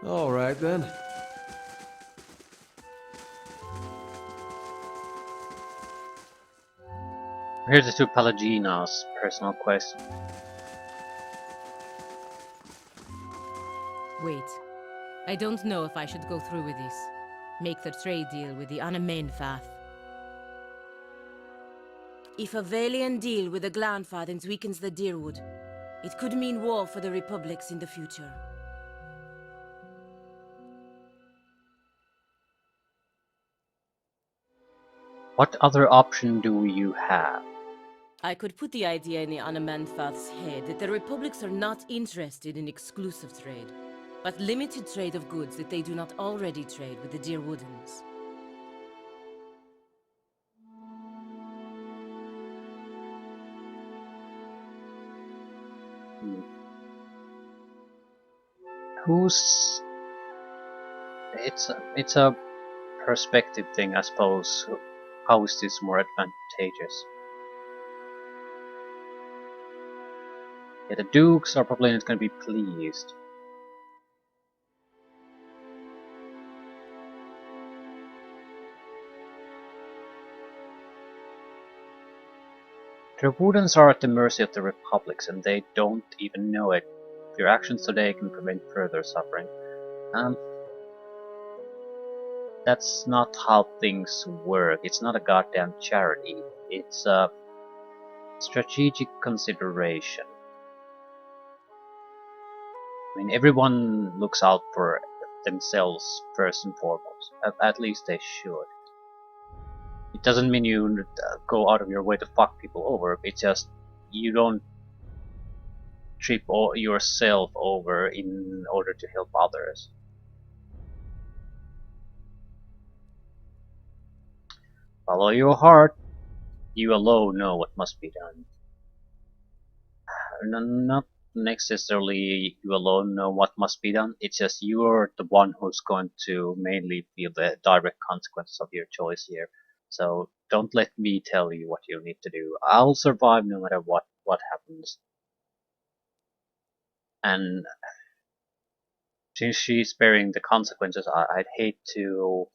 Alright then. Here's to Palagina's personal quest. Wait. I don't know if I should go through with this. Make the trade deal with the Anamenfath. If a Valiant deal with the Glanfathens weakens the Deerwood, it could mean war for the Republics in the future. What other option do you have? I could put the idea in the Anamenfath's head that the Republics are not interested in exclusive trade, but limited trade of goods that they do not already trade with the Deerwoodens. Hmm. Who's... It's a perspective thing, I suppose. How is this more advantageous? Yeah, the dukes are probably not going to be pleased. The Woodens are at the mercy of the republics, and they don't even know it. Your actions today can prevent further suffering. Um, that's not how things work. It's not a goddamn charity. It's a strategic consideration. I mean, everyone looks out for themselves first and foremost. At least they should. It doesn't mean you go out of your way to fuck people over. It's just you don't trip yourself over in order to help others. Follow your heart. You alone know what must be done. Not necessarily you alone know what must be done. It's just you're the one who's going to mainly feel the direct consequences of your choice here. So don't let me tell you what you need to do. I'll survive no matter what happens. And since she's bearing the consequences, I'd hate to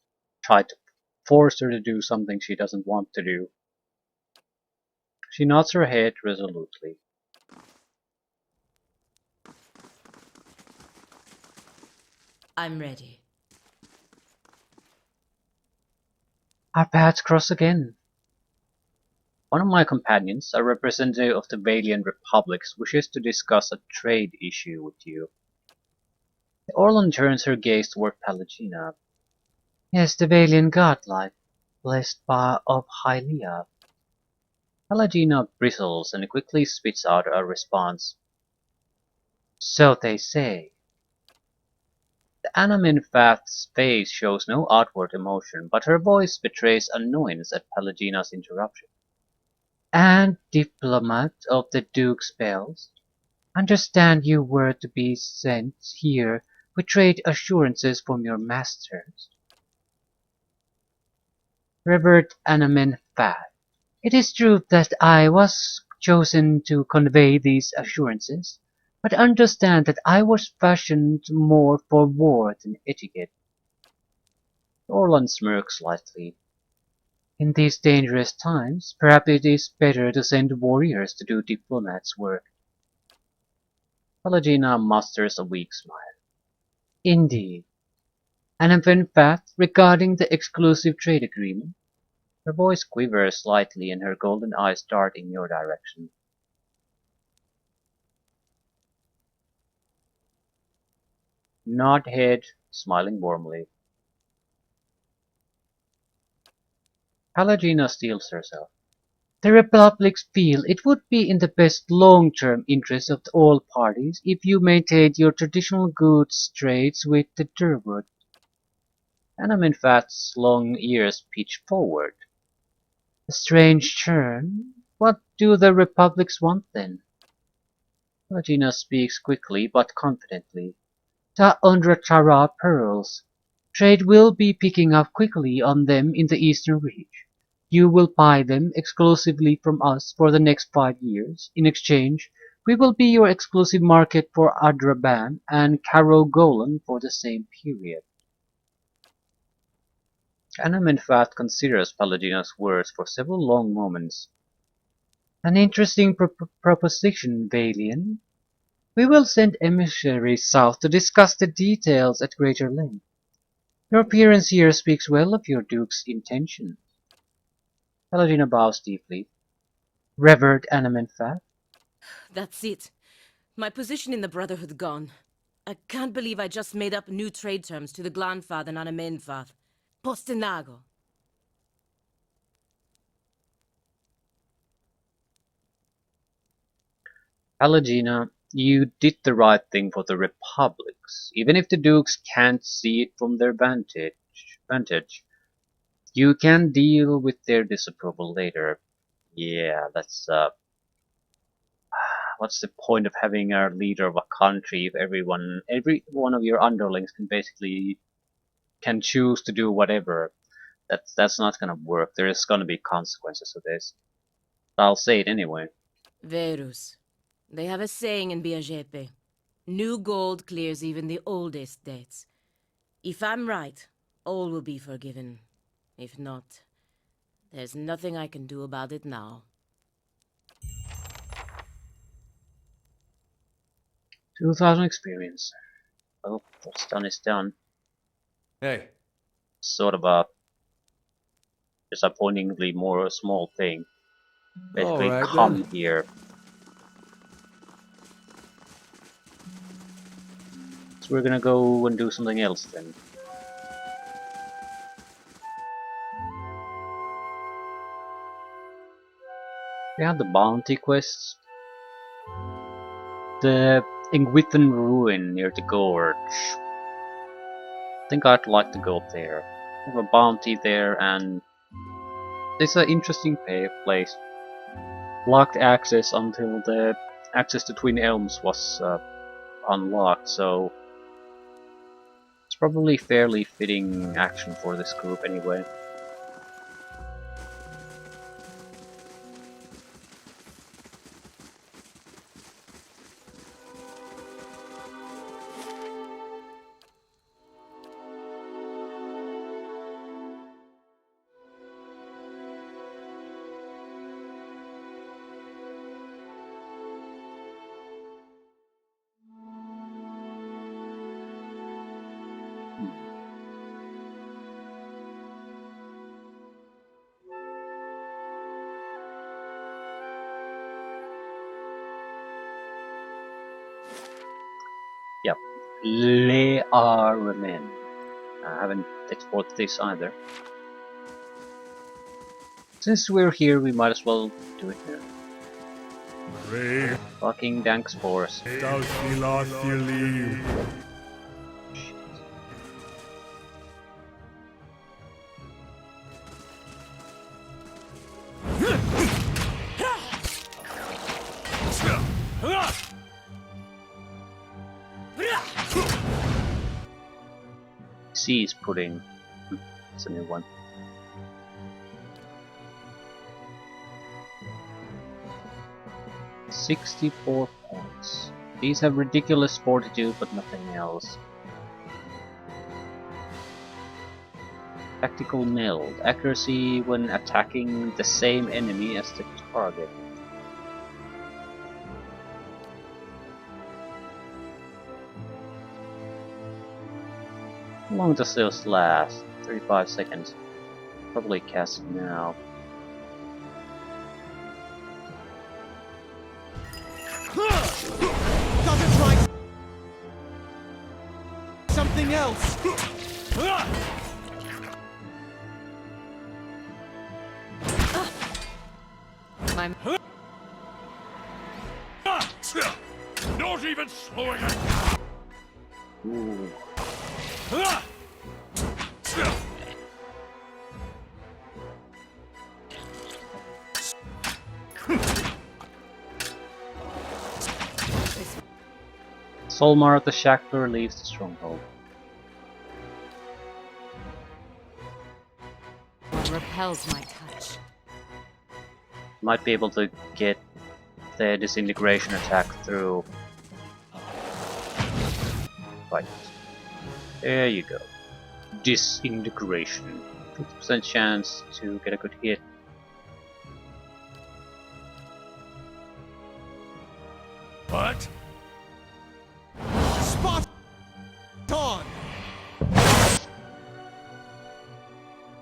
try to force her to do something she doesn't want to do. She nods her head resolutely. I'm ready. Our paths cross again. One of my companions, a representative of the Valiant Republics, wishes to discuss a trade issue with you. Orlon turns her gaze toward Palagina. Yes, the Valiant godlike, blessed by of Hylia. Palagina bristles and quickly spits out a response. So they say. The Anaminfath's face shows no outward emotion, but her voice betrays annoyance at Palagina's interruption. And diplomat of the Duke's bells, understand you were to be sent here with trade assurances from your masters. Revered Anaminfath, it is true that I was chosen to convey these assurances, but understand that I was fashioned more for war than etiquette. Orlan smirks slightly. In these dangerous times, perhaps it is better to send warriors to do diplomats' work. Palagina musters a weak smile. Indeed. And in fact, regarding the exclusive trade agreement, her voice quivers slightly and her golden eyes dart in your direction. Nod head, smiling warmly. Palagina steels herself. The Republics feel it would be in the best long-term interest of all parties if you maintained your traditional goods trades with the Durwood. Anaminfath's long ears pitch forward. A strange turn. What do the Republics want then? Regina speaks quickly but confidently. The Undratara pearls. Trade will be picking up quickly on them in the Eastern Reach. You will buy them exclusively from us for the next 5 years. In exchange, We will be your exclusive market for Adraban and Karogolan for the same period. Amenemhat considers Palladino's words for several long moments. An interesting proposition, Valian. We will send emissaries south to discuss the details at greater length. Your appearance here speaks well of your duke's intentions. Palladino bows deeply. Revered Amenemhat, That's it. My position in the Brotherhood gone. I can't believe I just made up new trade terms to the Glanfath and Anamenfath. Postinago. Palladino, you did the right thing for the republics, even if the dukes can't see it from their vantage. You can deal with their disapproval later. Yeah, that's what's the point of having a leader of a country if every one of your underlings can basically can choose to do whatever? That's not gonna work. There is gonna be consequences of this. I'll say it anyway. Verus. They have a saying in Biajepe. New gold clears even the oldest debts. If I'm right, all will be forgiven. If not, there's nothing I can do about it now. 2,000 experience. Well, what's done is done. Hey. Sort of a disappointingly more small thing. All Basically, right then. come here. So we're gonna go and do something else then. We have the bounty quests. The Engwithan ruin near the gorge. I think I'd like to go there. We have a bounty there, and it's an interesting place. Locked access until the access to Twin Elms was unlocked, so it's probably fairly fitting action for this group anyway. Yep. Les Armen. I haven't explored this either. Since we're here, we might as well do it now. Brave Fucking dank spores. Dalsilathili. Seas pudding. It's a new one. $64 points. These have ridiculous fortitude, but nothing else. Tactical meld. Accuracy when attacking the same enemy as the target. How long does this last? 35 seconds. Probably cast it now. Doesn't try something else. My Not even slowing it. Ooh. Solmar the Shackler leaves the stronghold. repels my touch. Might be able to get the disintegration attack through. Right. There you go. Disintegration. 50% chance to get a good hit. What? Spot on!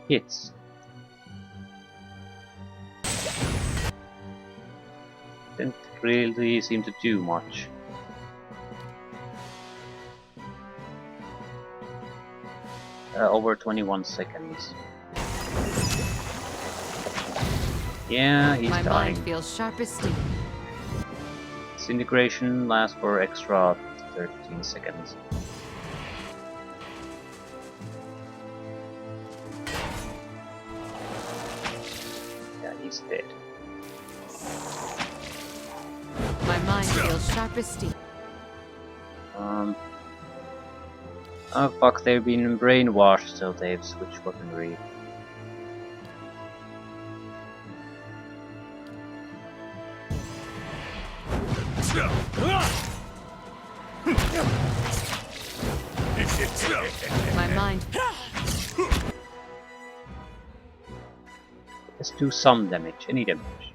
Hits. Didn't really seem to do much. Over 21 seconds. Yeah, he's My dying. mind feels sharp as steel. Disintegration lasts for extra 13 seconds. Yeah, he's dead. My mind feels sharp as steel. Oh fuck, they've been brainwashed, so they've switched weaponry. My mind. Let's do some damage, any damage.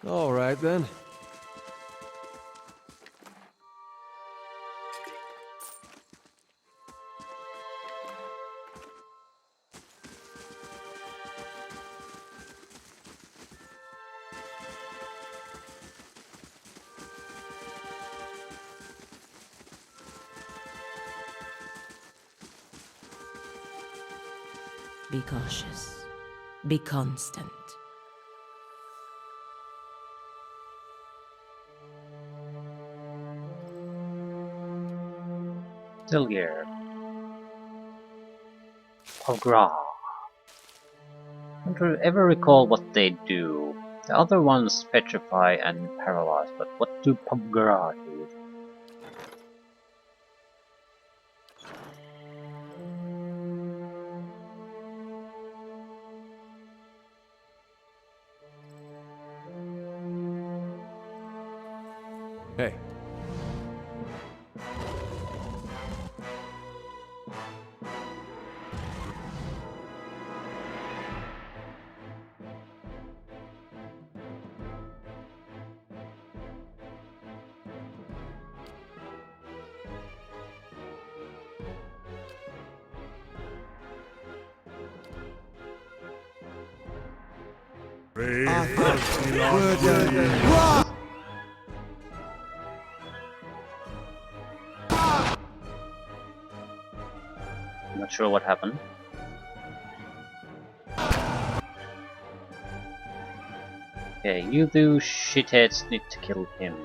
All right then. Be cautious. Be constant. Still here. Pogra. I don't ever recall what they do. The other ones petrify and paralyze, but what do Pogra do? Hey. Brave Not sure what happened. Okay, you two shitheads need to kill him.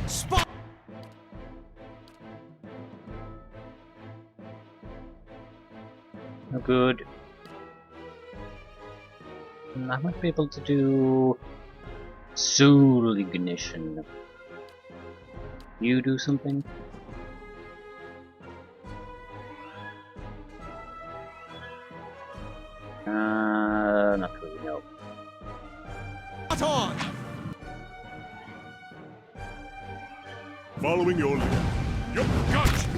Spot! No good. I might be able to do soul ignition. You do something? Not really, no. Spot on! Following your lead. Yup, gotcha.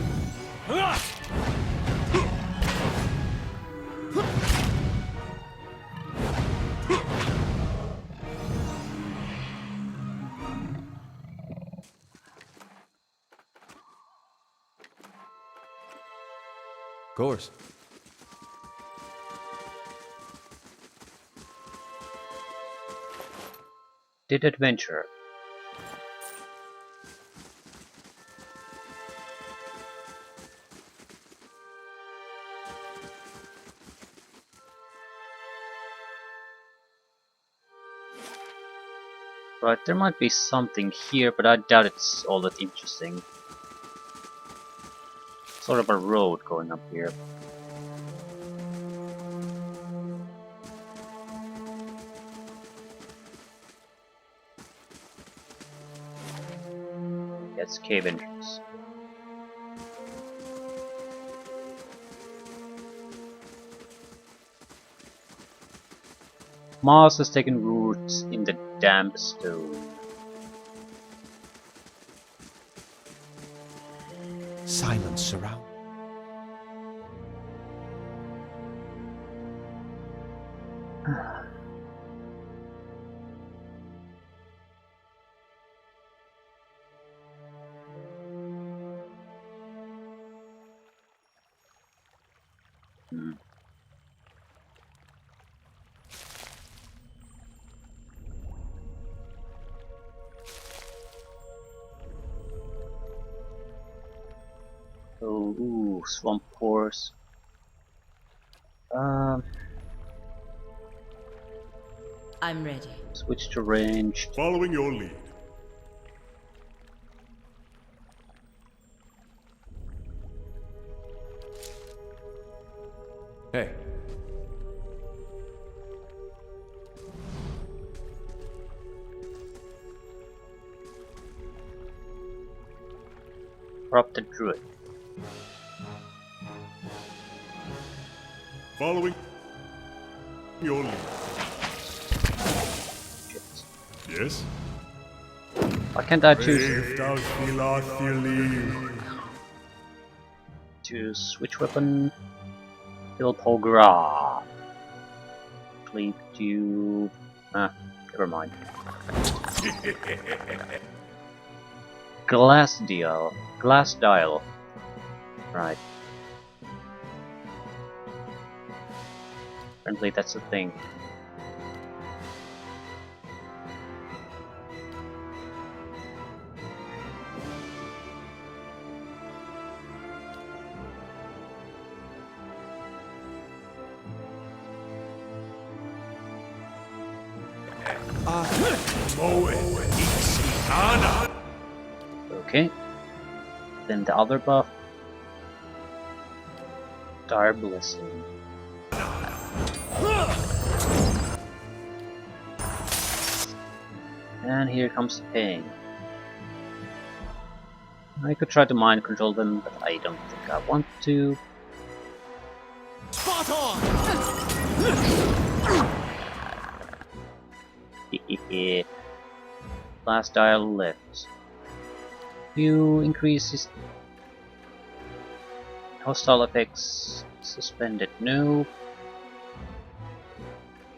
Of course. Did adventure. Right, there might be something here, but I doubt it's all that interesting. Sort of a road going up here. That's cave entrance. Moss has taken roots in the damp stone. Silence surround. Hmm. Oh, ooh, swamp pores. I'm ready. Switch to ranged. Following your lead. Hey. Corrupted druid. Following your lead. Shit. Yes? Why can't I choose switch weapon? Kill Pogra. Cleave to... never mind. Glass dial. Glass dial. Right. Apparently that's a thing. Okay. Then the other buff. Dire Blessing. And here comes the pain. I could try to mind control them, but I don't think I want to. Spot on! Last dial left. You increase his hostile effects suspended. No.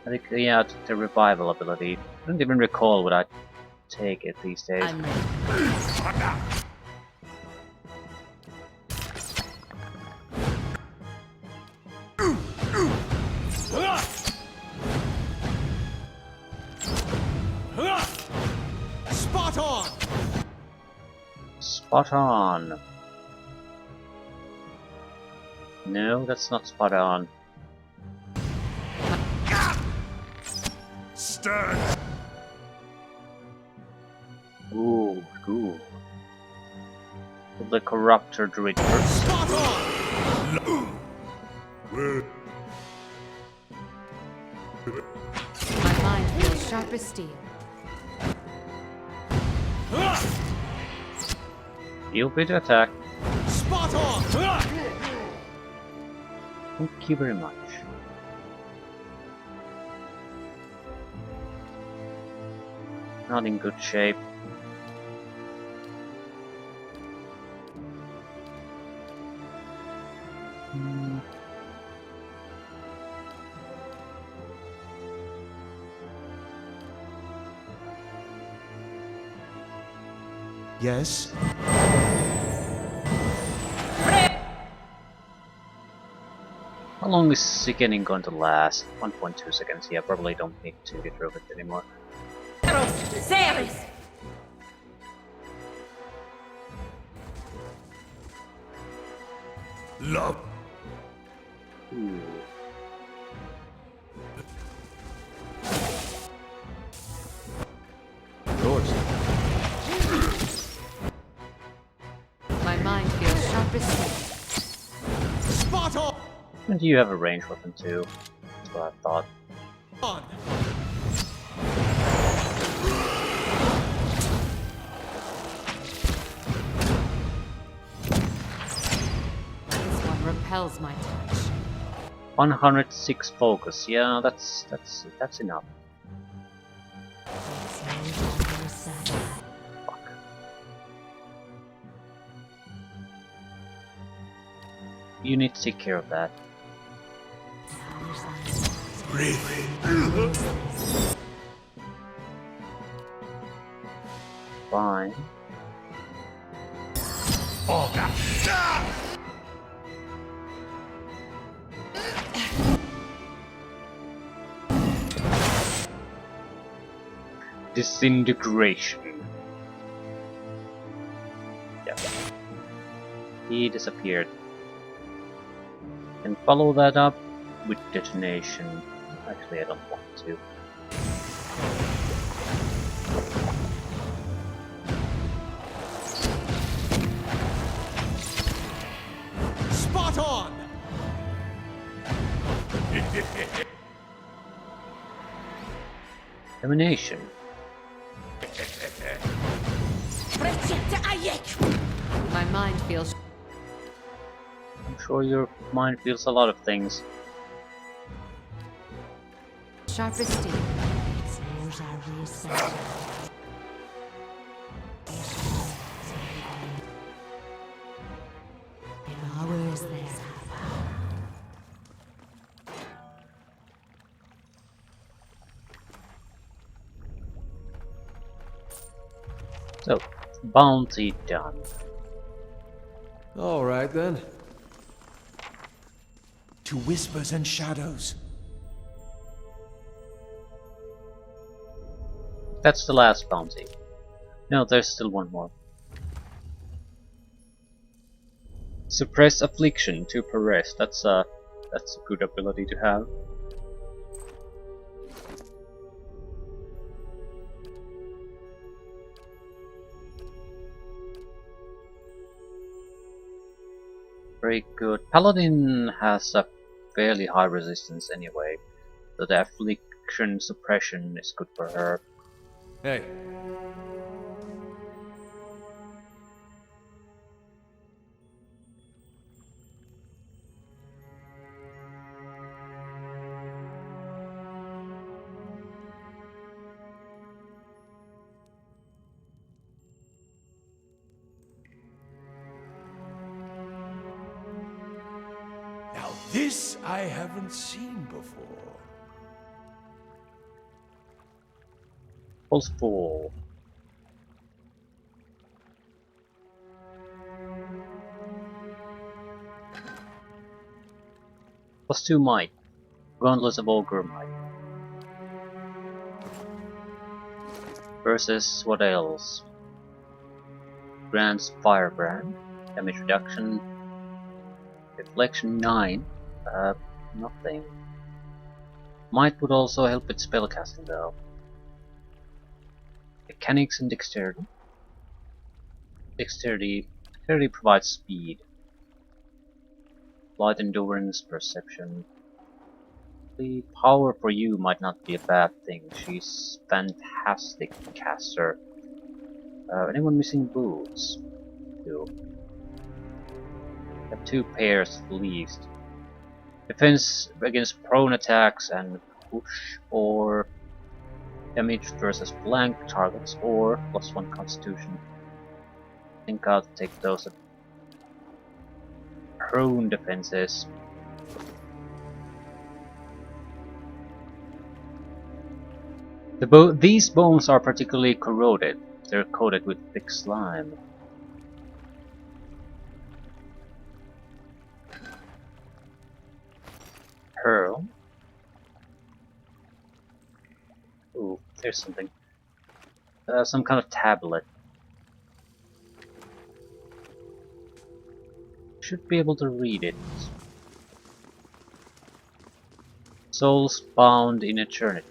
I think yeah, I took the revival ability. I don't even recall what I take it these days. I'm ready. Spot on! Spot on. No, that's not spot on. Stand! Ooh, cool. The corruptor druid first. Spot on! Where? My mind feels sharp as steel. Feel free to attack. Spot on! Thank you very much. Not in good shape. Yes? How long is sickening going to last? 1.2 seconds. Yeah, probably don't need to get rid of it anymore. Sailors! Love. Ooh. Sharpest steel. Spot on! And you have a ranged weapon too. That's what I thought. This one repels my touch. 106 focus. Yeah, that's enough. Fuck. You need to take care of that. Fine. Disintegration. Yep. He disappeared. And follow that up with detonation. Actually, I don't want to. Spot on! Emanation. My mind feels I'm sure your mind feels a lot of things. sharpest steel. Power is there. So, bounty done. Alright then. To whispers and shadows. That's the last bounty. No, there's still one more. Suppress affliction to Perez. That's a good ability to have. Very good. Paladin has a fairly high resistance anyway, so the affliction suppression is good for her. Hey. Now this I haven't seen before. Pulse full. +2 might. Gauntlets of Ogre might. Versus what else? Grants Firebrand. Damage reduction. Deflection 9. Nothing. Might would also help with spellcasting though. Mechanics and dexterity. Dexterity provides speed. Light endurance, perception. The power for you might not be a bad thing. She's fantastic caster. Anyone missing boots? Two. Have 2 pairs at least. Defense against prone attacks and push, or damage versus flank targets, or +1 constitution. I think I'll take those at prone defenses. These bones are particularly corroded. They're coated with thick slime. Pearl. Ooh, there's something. Some kind of tablet. Should be able to read it. Souls bound in eternity.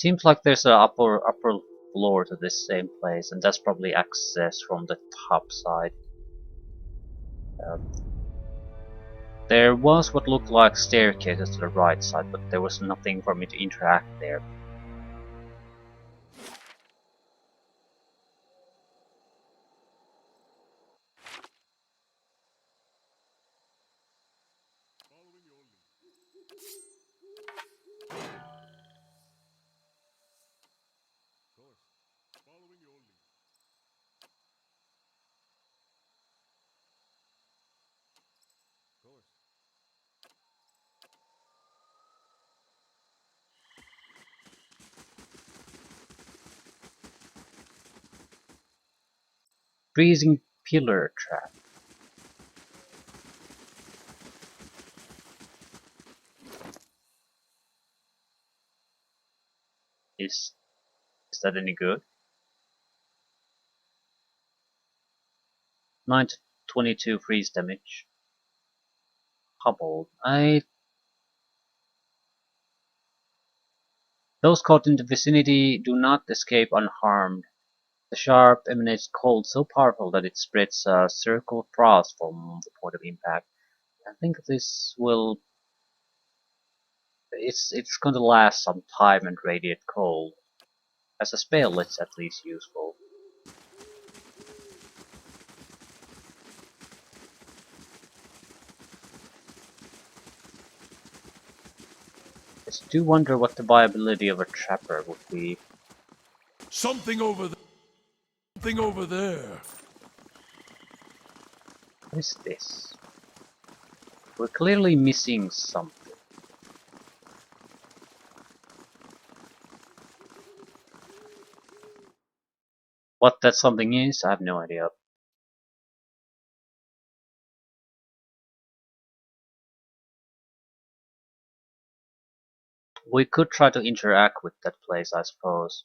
Seems like there's an upper floor to this same place, and that's probably access from the top side. There was what looked like staircases to the right side, but there was nothing for me to interact there. Freezing pillar trap. Is that any good? 9 to 22 freeze damage. Hubble. Those caught in the vicinity do not escape unharmed. The sharp emanates cold so powerful that it spreads a circle of frost from the point of impact. I think this will... It's going to last some time and radiate cold. As a spell, it's at least useful. Just do wonder what the viability of a trapper would be. Something over there. Something over there. What is this? We're clearly missing something. What that something is, I have no idea. We could try to interact with that place, I suppose.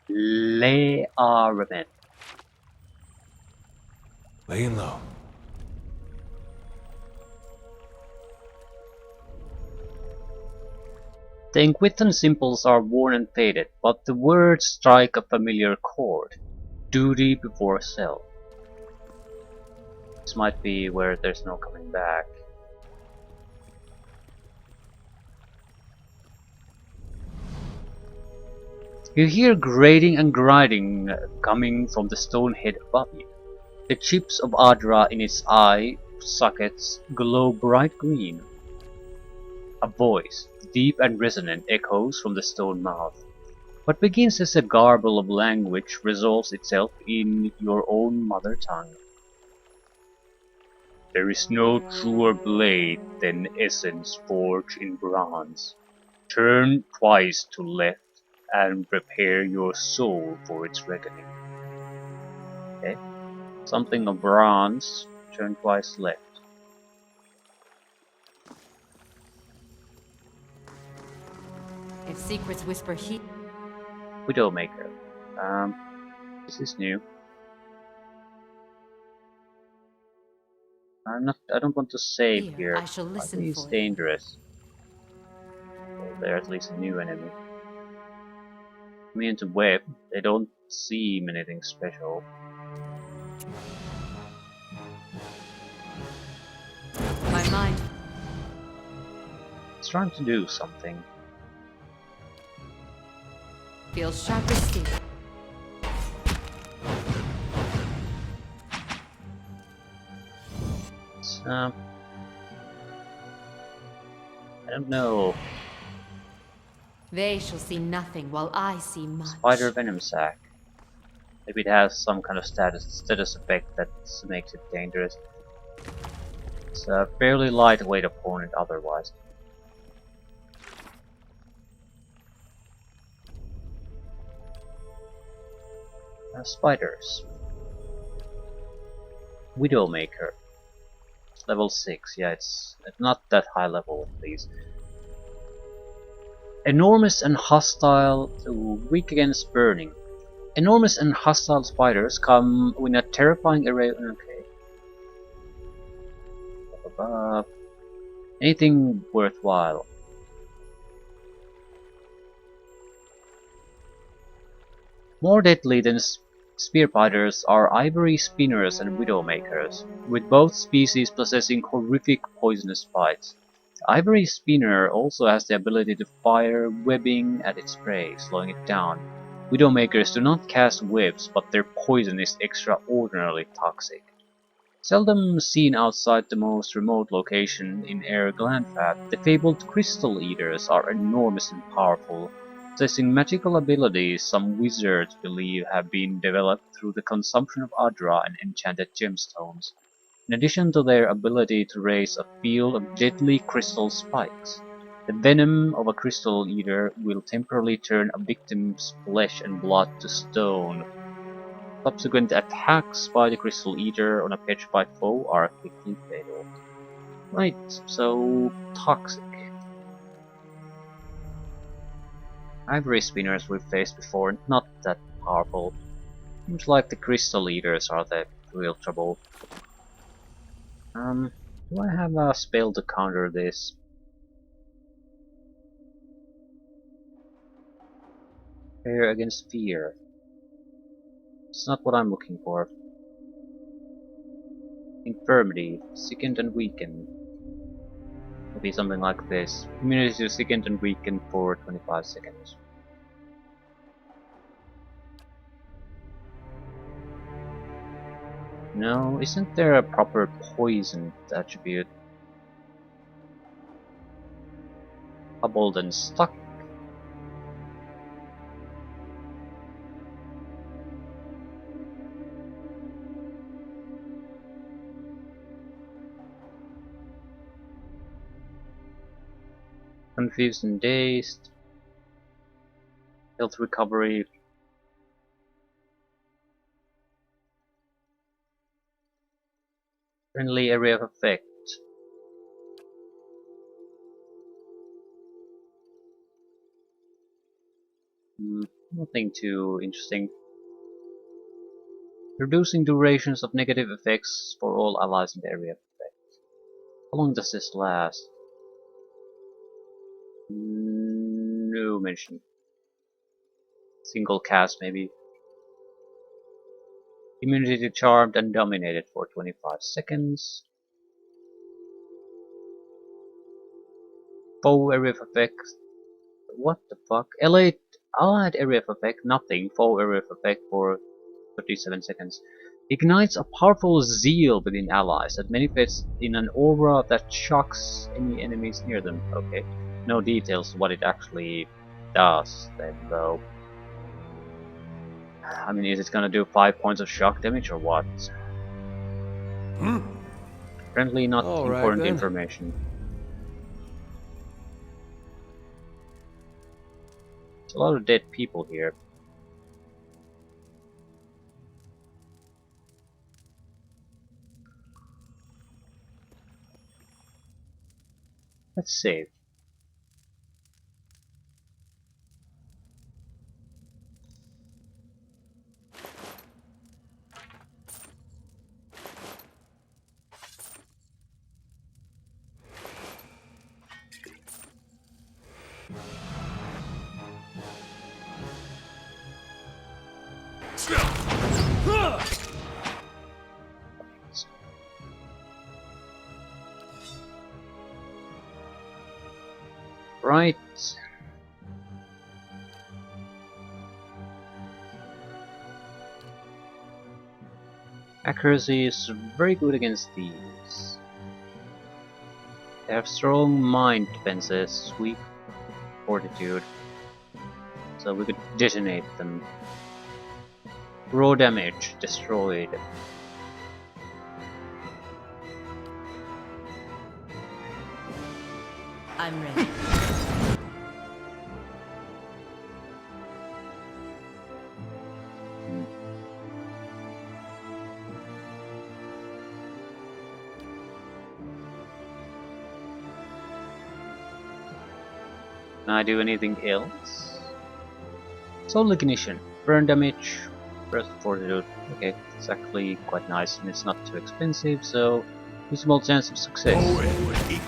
Lay our revenge. Laying low. The Engwithan symbols are worn and faded, but the words strike a familiar chord. Duty before self. This might be where there's no coming back. You hear grating and grinding coming from the stone head above you. The chips of Adra in its eye sockets glow bright green. A voice, deep and resonant, echoes from the stone mouth. What begins as a garble of language resolves itself in your own mother tongue. There is no truer blade than essence forged in bronze. Turn twice to left and prepare your soul for its reckoning. Okay. Something of bronze, turn twice left. If secrets whisper he... Widowmaker. This is new. I don't want to save here. I shall listen It's for it. dangerous. Well, they're at least a new enemy. Immune to web, they don't seem anything special. My mind... It's trying to do something. feels sharp as steel. It's, I don't know. They shall see nothing while I see much. Spider venom sac. Maybe it has some kind of status effect that makes it dangerous. It's a fairly lightweight opponent otherwise. Spiders. Widowmaker. Level 6, yeah, it's not that high level at least. Enormous and hostile, weak against burning. Enormous and hostile spiders come with a terrifying array. Okay. Anything worthwhile. More deadly than spearfighters are ivory spinners and widowmakers, with both species possessing horrific poisonous spikes. The ivory spinner also has the ability to fire webbing at its prey, slowing it down. Widowmakers do not cast webs, but their poison is extraordinarily toxic. Seldom seen outside the most remote location in Air Glanfat, the fabled crystal eaters are enormous and powerful, possessing magical abilities some wizards believe have been developed through the consumption of Adra and enchanted gemstones. In addition to their ability to raise a field of deadly crystal spikes, the venom of a crystal eater will temporarily turn a victim's flesh and blood to stone. Subsequent attacks by the Crystal Eater on a petrified foe are quickly fatal. Right, so toxic. Ivory spinners we've faced before, not that powerful. Seems like the Crystal Eaters are the real trouble. Do I have a spell to counter this? Fear against fear. It's not what I'm looking for. Infirmity, sickened and weakened. Maybe something like this. Immunity to sickened and weakened for 25 seconds. No, isn't there a proper poison attribute? Hobbled and stuck. Confused and dazed. Health recovery. Friendly area of effect. Nothing too interesting. Reducing durations of negative effects for all allies in the area of effect. How long does this last? No mention. Single cast maybe. Immunity to charmed and dominated for 25 seconds. Foe area of effect. What the fuck? Allied area of effect, nothing. Foe area of effect for 37 seconds. Ignites a powerful zeal within allies that manifests in an aura that shocks any enemies near them. Okay. No details what it actually does then though. I mean, is it gonna do 5 points of shock damage or what? Apparently not All right, important then. information. There's a lot of dead people here. Let's save. Right. Accuracy is very good against these. They have strong mind defenses, weak fortitude. So we could detonate them. Raw damage destroyed. I'm ready. Can I do anything else? Soul Ignition. Burn damage. Burst Fortitude. Okay, it's actually quite nice and it's not too expensive, so Reasonable chance of success. Oh, it would be.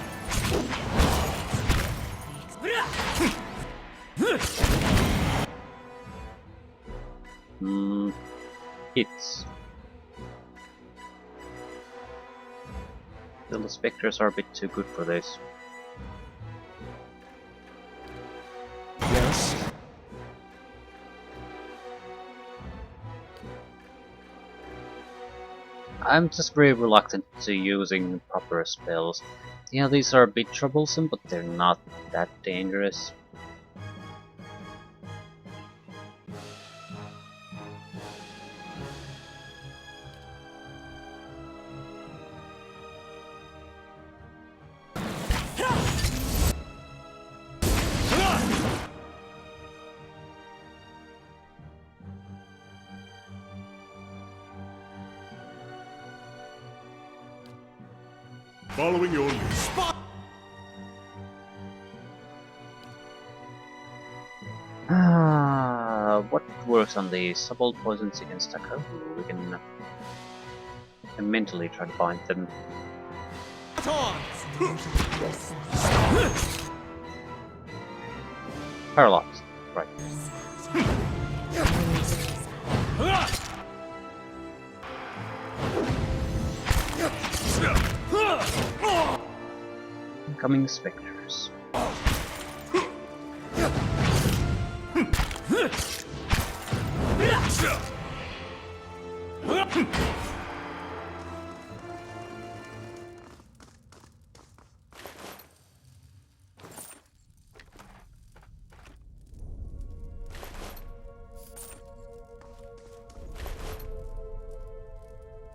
Hits. Still, the specters are a bit too good for this. Yes. I'm just very reluctant to using proper spells. Yeah, these are a bit troublesome, but they're not that dangerous. Following your lead. What works on the subtle poisons against Taco? We can mentally try to find them. Paralyzed. Right. Incoming specters.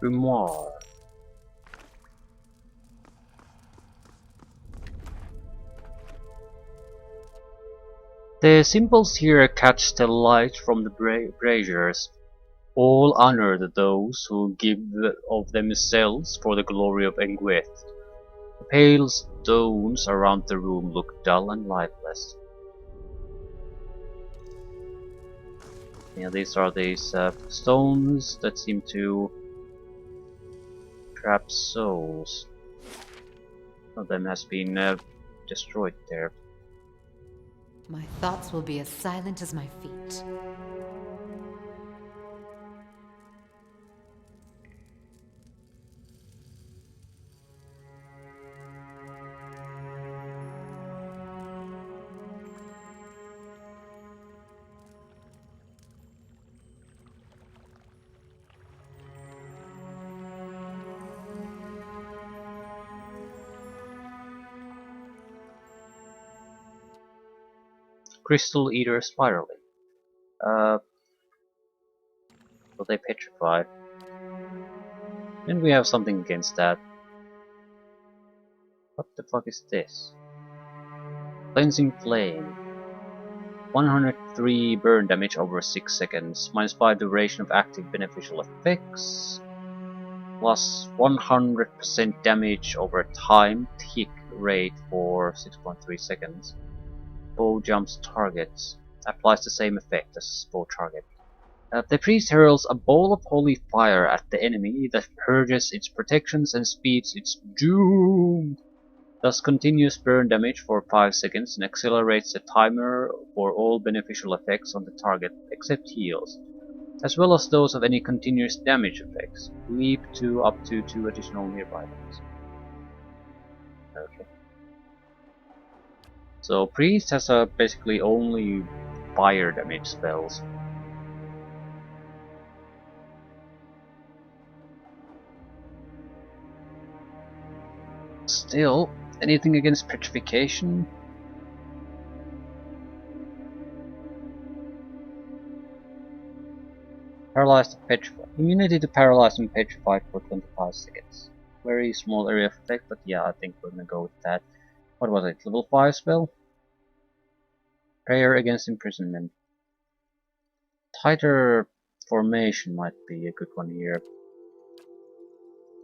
Grimoire. The symbols here catch the light from the braziers. All honor those who give of themselves for the glory of Engwithan. The pale stones around the room look dull and lifeless. Yeah, these are these stones that seem to trap souls. One of them has been destroyed there. My thoughts will be as silent as my feet. Crystal Eater Spiraling. Will they petrify? And we have something against that. What the fuck is this? Cleansing Flame. 103 burn damage over 6 seconds, -5 duration of active beneficial effects, plus 100% damage over time, tick rate for 6.3 seconds. Bow jumps targets. Applies the same effect as bow target. The priest hurls a ball of holy fire at the enemy that purges its protections and speeds its doom. Does continuous burn damage for 5 seconds and accelerates the timer for all beneficial effects on the target except heals, as well as those of any continuous damage effects. Leap to up to 2 additional nearby ones. Okay. So priest has basically only fire damage spells. Still, anything against petrification? Paralyzed and petrified. Immunity to paralyzed and petrified for 25 seconds. Very small area of effect, but yeah, I think we're gonna go with that. What was it? Level 5 spell? Prayer against imprisonment. Tighter formation might be a good one here.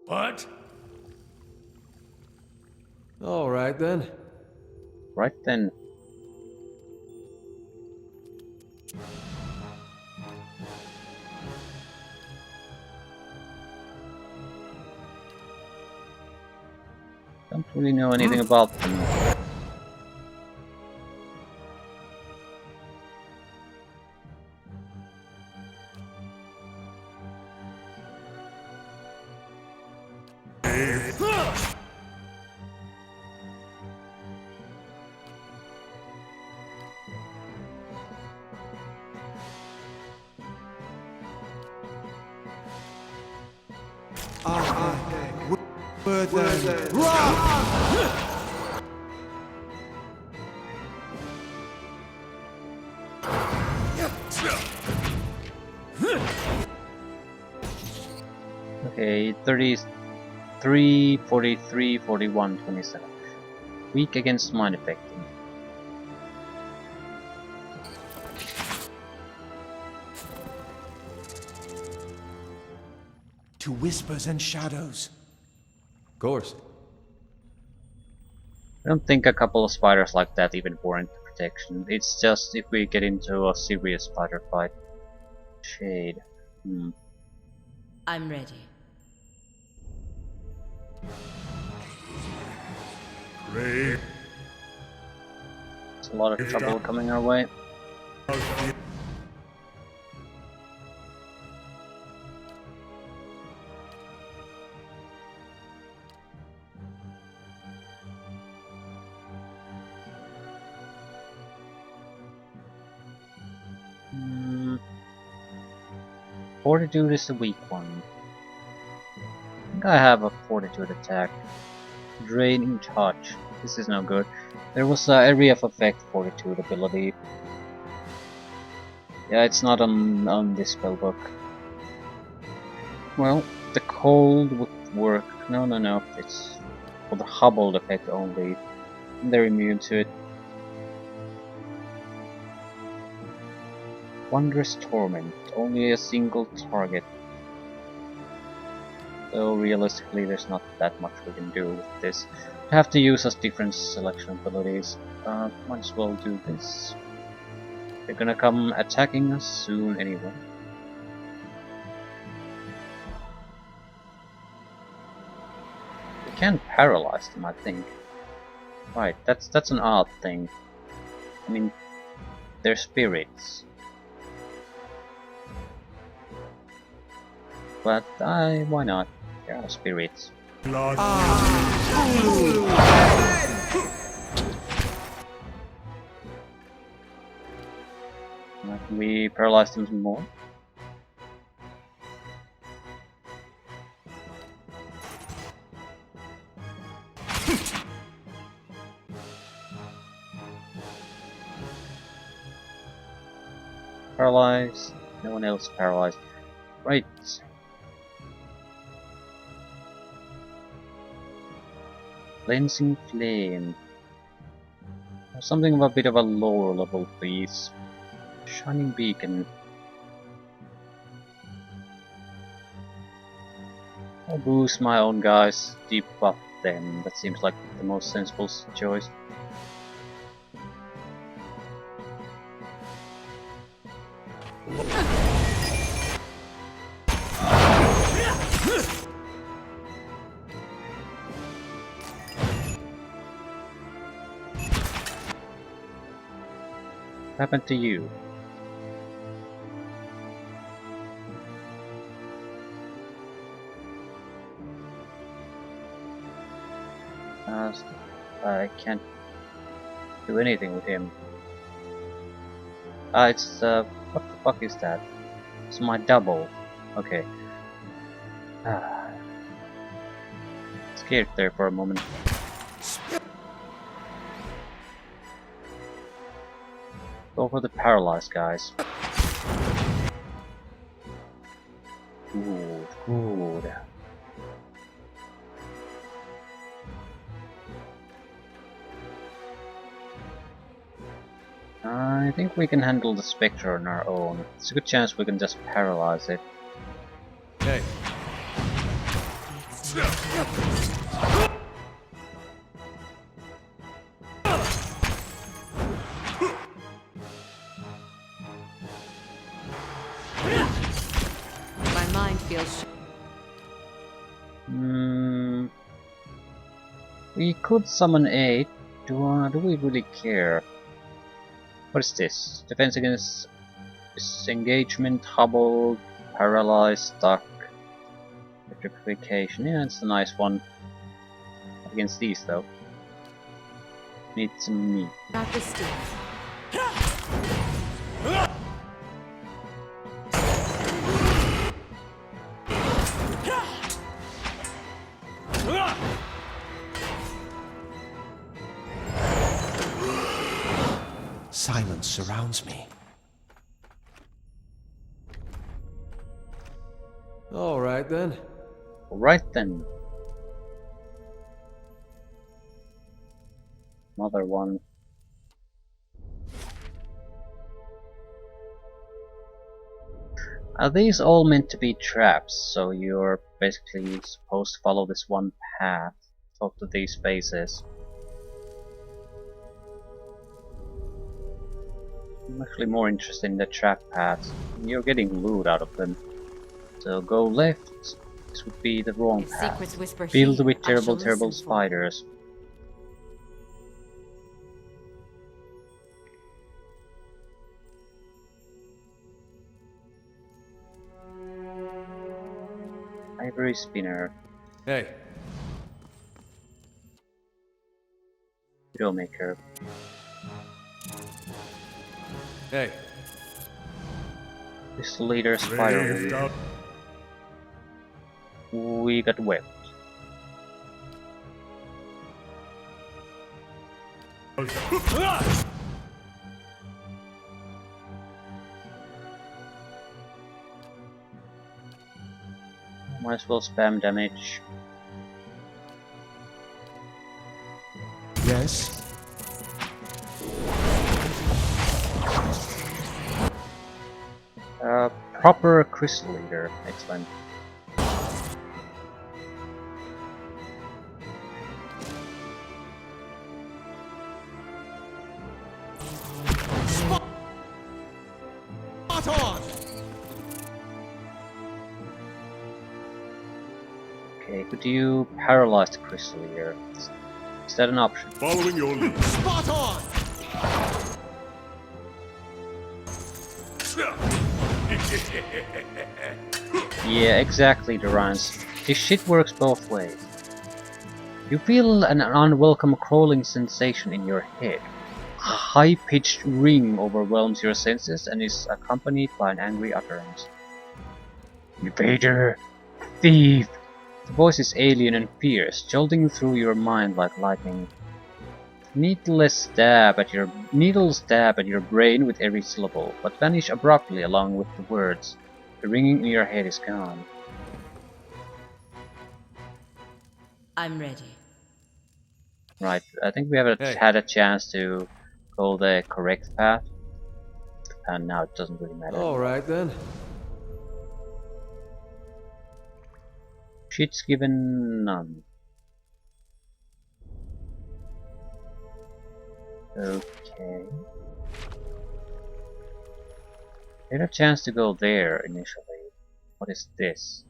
What? Alright then. Right then. Don't really know anything about them. Okay, 33, 43, 41, 27. Weak against mind affecting. To whispers and shadows. Of course. I don't think a couple of spiders like that even warrant protection. It's just if we get into a serious spider fight. Shade. I'm ready. Pray. There's a lot of trouble coming our way. Fortitude is the weak one. I think I have a fortitude attack. Draining touch. This is no good. There was an area of effect fortitude ability. Yeah, it's not on this spellbook. Well, the cold would work. No. It's for the hobbled effect only. They're immune to it. Wondrous Torment. Only a single target. So realistically there's not that much we can do with this. We have to use as different selection abilities. Might as well do this. They're gonna come attacking us soon anyway. We can paralyze them, I think. Right, that's an odd thing. I mean, they're spirits. But why not? They are spirits. Can we paralyze them some more? Paralyzed. No one else paralyzed. Right. Cleansing Flame. Something of a bit of a lower level, please. Shining Beacon. I'll boost my own guys, debuff them. That seems like the most sensible choice. What happened to you? I can't do anything with him. It's what the fuck is that? It's my double. Okay. Scared there for a moment. Go for the paralyzed guys. Good. I think we can handle the Spectre on our own. It's a good chance we can just paralyze it. Hey. My mind feels We could summon 8. Do we really care? What is this? Defense against disengagement, hobbled, paralyzed, stuck, petrification. Yeah, it's a nice one. Against these though. Need some meat. Sharp as steel. Silence surrounds me. All right then. Right then. Another one. Are these all meant to be traps? So you're basically supposed to follow this one path, talk to these faces. I'm actually more interested in the trap paths. You're getting loot out of them. So go left. This would be the wrong If path. secrets whisper Filled here, with I shall terrible, terrible listen for. spiders. Ivory spinner. Hey, Widowmaker. hey. This leader Ray spider. of doubt. We got wet. Might as well spam damage. Yes? Proper crystal leader. Excellent. Spot on! Okay, could you paralyze the crystal leader? Is that an option? Following your lead. Spot on! Yeah, exactly, Durance. This shit works both ways. You feel an unwelcome crawling sensation in your head. A high-pitched ring overwhelms your senses and is accompanied by an angry utterance. Invader! Thief! The voice is alien and fierce, jolting through your mind like lightning. Needles stab at your brain with every syllable, but vanish abruptly along with the words. The ringing in your head is gone. I'm ready. Right, I think we have Hey. had a chance to go the correct path, and now it doesn't really matter. All right then. Shit's given none. Okay. We had a chance to go there initially. What is this?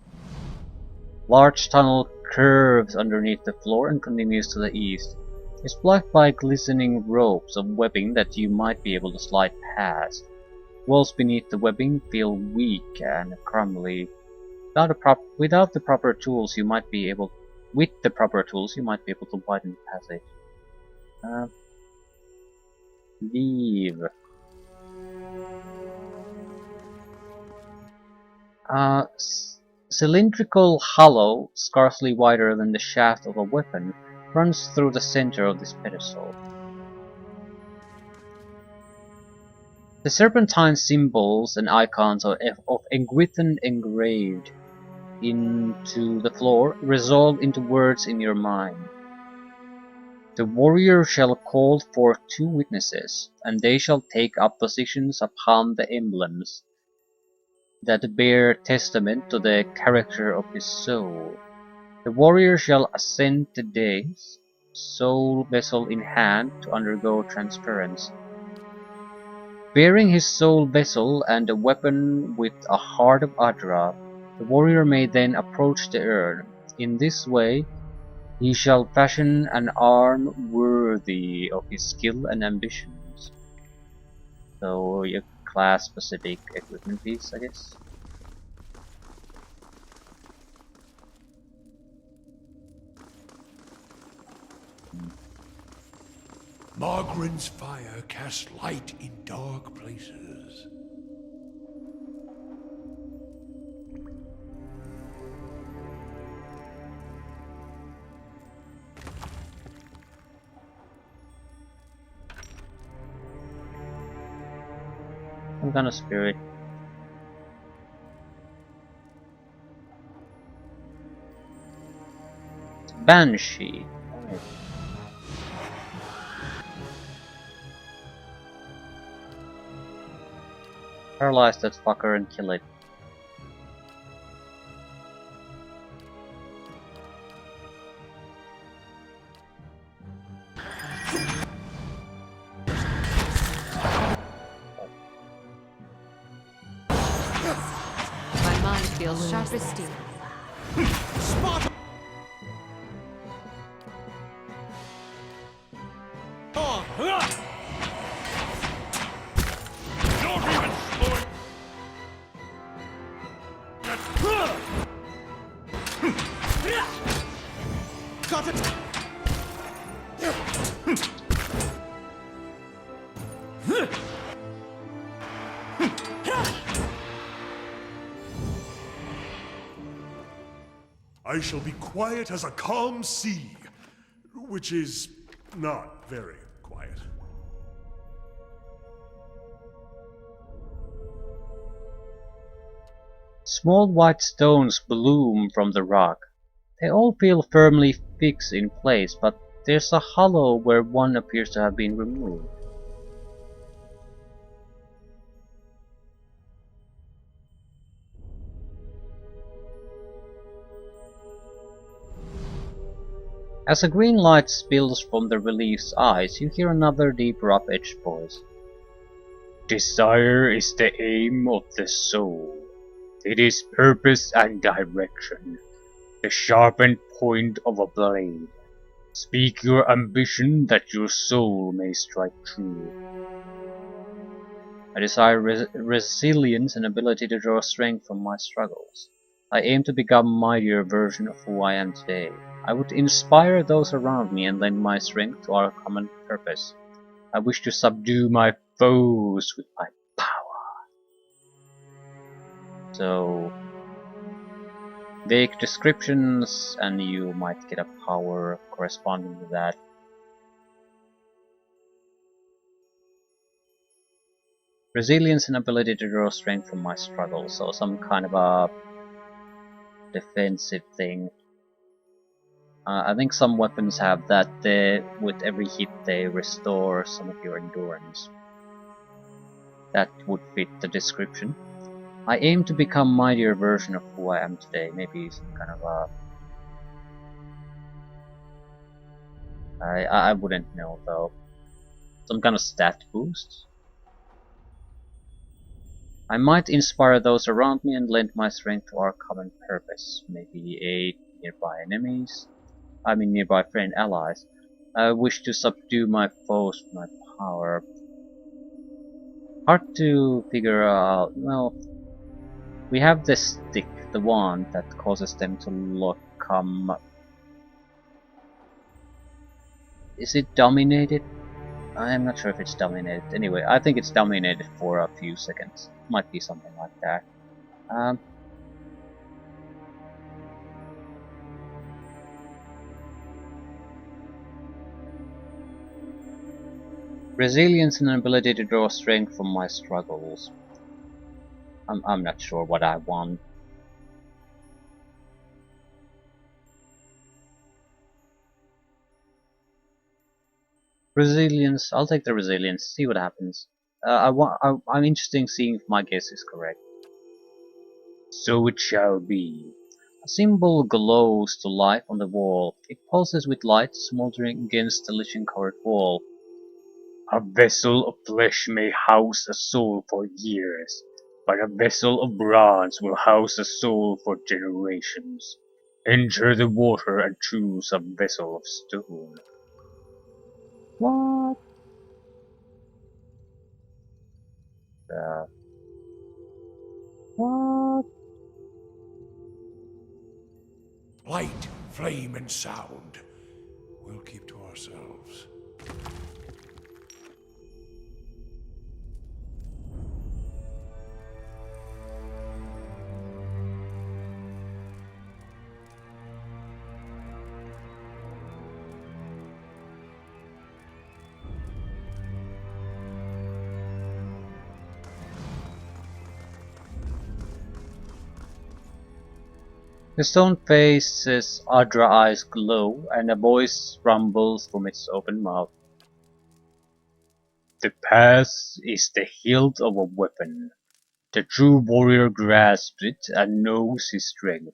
Large tunnel curves underneath the floor and continues to the east. It's blocked by glistening ropes of webbing that you might be able to slide past. Walls beneath the webbing feel weak and crumbly. Without the proper tools, you might be able. With the proper tools, you might be able to widen the passage. Leave. Cylindrical hollow, scarcely wider than the shaft of a weapon, runs through the center of this pedestal. The serpentine symbols and icons of Engwithan engraved into the floor resolve into words in your mind. The warrior shall call forth 2 witnesses, and they shall take up positions upon the emblems that bear testament to the character of his soul. The warrior shall ascend the dais, soul vessel in hand, to undergo transference. Bearing his soul vessel and a weapon with a heart of Adra, the warrior may then approach the urn. In this way, He shall fashion an arm worthy of his skill and ambitions. So your class-specific equipment piece, I guess. Margaren's fire casts light in dark places. Some kind of spirit. Banshee. Alright. Paralyze that fucker and kill it. My mind feels sharp as steel. Not even slowing. Got it. I shall be quiet as a calm sea, which is not very quiet. Small white stones bloom from the rock. They all feel firmly fixed in place, but there's a hollow where one appears to have been removed. As a green light spills from the relief's eyes, you hear another deep, rough-edged voice. Desire is the aim of the soul. It is purpose and direction, the sharpened point of a blade. Speak your ambition that your soul may strike true. I desire resilience and ability to draw strength from my struggles. I aim to become a mightier version of who I am today. I would inspire those around me and lend my strength to our common purpose. I wish to subdue my foes with my power. So, vague descriptions, and you might get a power corresponding to that. Resilience and ability to draw strength from my struggles, so some kind of a defensive thing. I think some weapons have that with every hit they restore some of your endurance. That would fit the description. I aim to become a mightier version of who I am today. Maybe some kind of a... I wouldn't know though. Some kind of stat boost? I might inspire those around me and lend my strength to our common purpose. Maybe aid nearby enemies. I mean nearby friend allies. I wish to subdue my foes with my power. Hard to figure out. Well, we have this stick, the wand that causes them to come. Is it dominated? I'm not sure if it's dominated. Anyway, I think it's dominated for a few seconds. Might be something like that. Resilience and ability to draw strength from my struggles. I'm not sure what I want. Resilience. I'll take the resilience. See what happens. I'm interested in seeing if my guess is correct. So it shall be. A symbol glows to life on the wall. It pulses with light, smoldering against the lichen-covered wall. A vessel of flesh may house a soul for years, but a vessel of bronze will house a soul for generations. Enter the water and choose a vessel of stone. What? What? Light, flame, and sound. We'll keep to ourselves. The stone faces Adra eyes glow, and a voice rumbles from its open mouth. The path is the hilt of a weapon. The true warrior grasps it and knows his strength.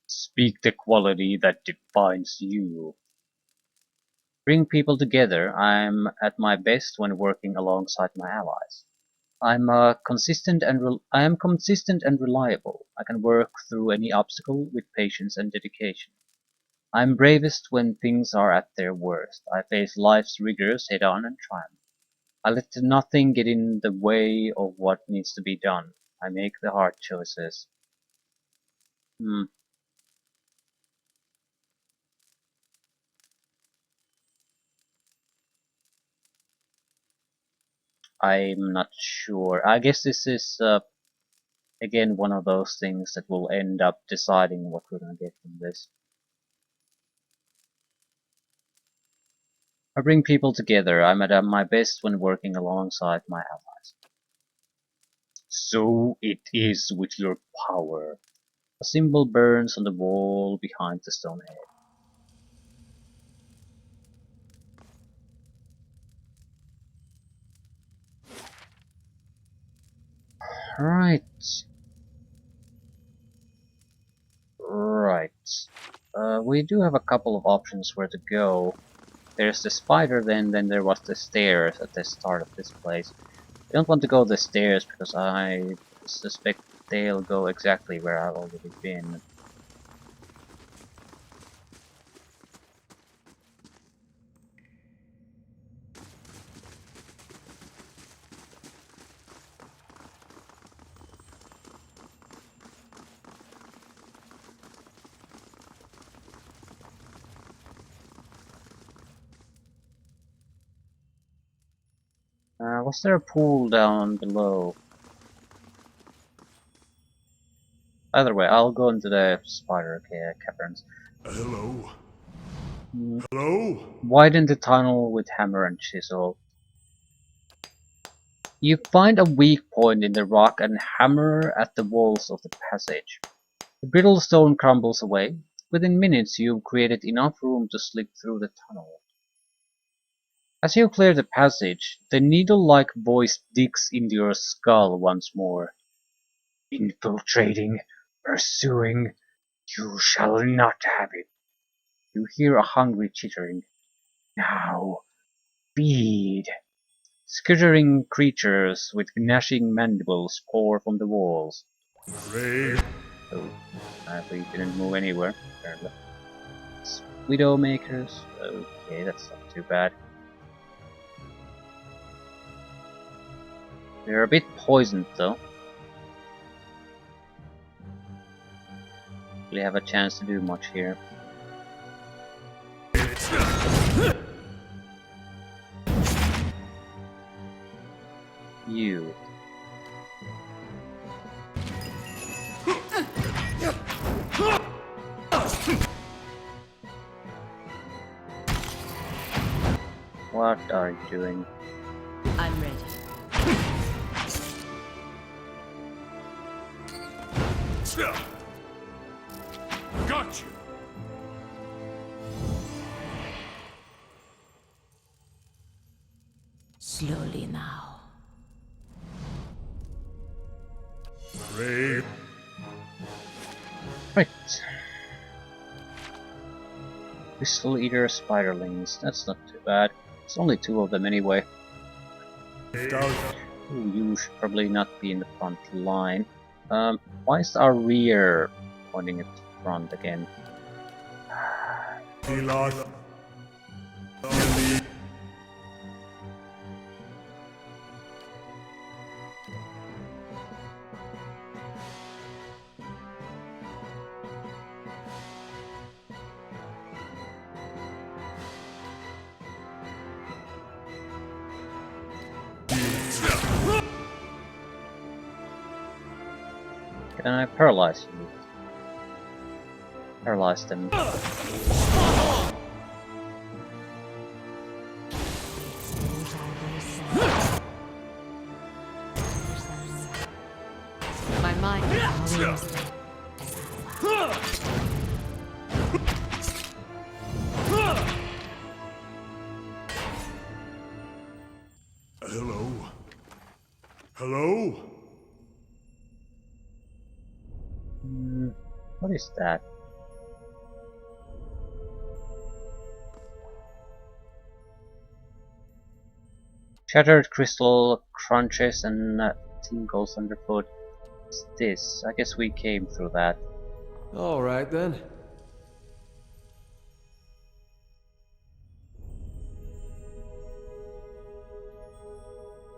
Speak the quality that defines you. Bring people together. I'm at my best when working alongside my allies. I am consistent and reliable. I can work through any obstacle with patience and dedication. I'm bravest when things are at their worst. I face life's rigors head on and triumph. I let nothing get in the way of what needs to be done. I make the hard choices. I'm not sure. I guess this is again one of those things that will end up deciding what we're gonna get from this. I bring people together. I'm at my best when working alongside my allies. So it is with your power. A symbol burns on the wall behind the stone head. Right. Right. We do have a couple of options where to go. There's the spider then there was the stairs at the start of this place. I don't want to go the stairs because I suspect they'll go exactly where I've already been. Was there a pool down below? Either way, I'll go into the spider caverns. Hello? Hello? Widen the tunnel with hammer and chisel. You find a weak point in the rock and hammer at the walls of the passage. The brittle stone crumbles away. Within minutes you've created enough room to slip through the tunnel. As you clear the passage, the needle-like voice digs into your skull once more. Infiltrating, pursuing, you shall not have it. You hear a hungry chittering. Now, feed. Skittering creatures with gnashing mandibles pour from the walls. Ray. Oh, we didn't move anywhere, apparently. Widowmakers. Okay, that's not too bad. They're a bit poisoned though. Really have a chance to do much here. You. What are you doing? I'm ready. Got you. Slowly now. Ray. Right. Crystal Eater Spiderlings. That's not too bad. It's only 2 of them anyway. Ooh, you should probably not be in the front line. Why is our rear pointing at the front again? Eloth. Can I paralyze you? Paralyze them. My mind follows. Hello? Hello? What is that? Shattered crystal crunches and tingles underfoot. What's this? I guess we came through that. All right then.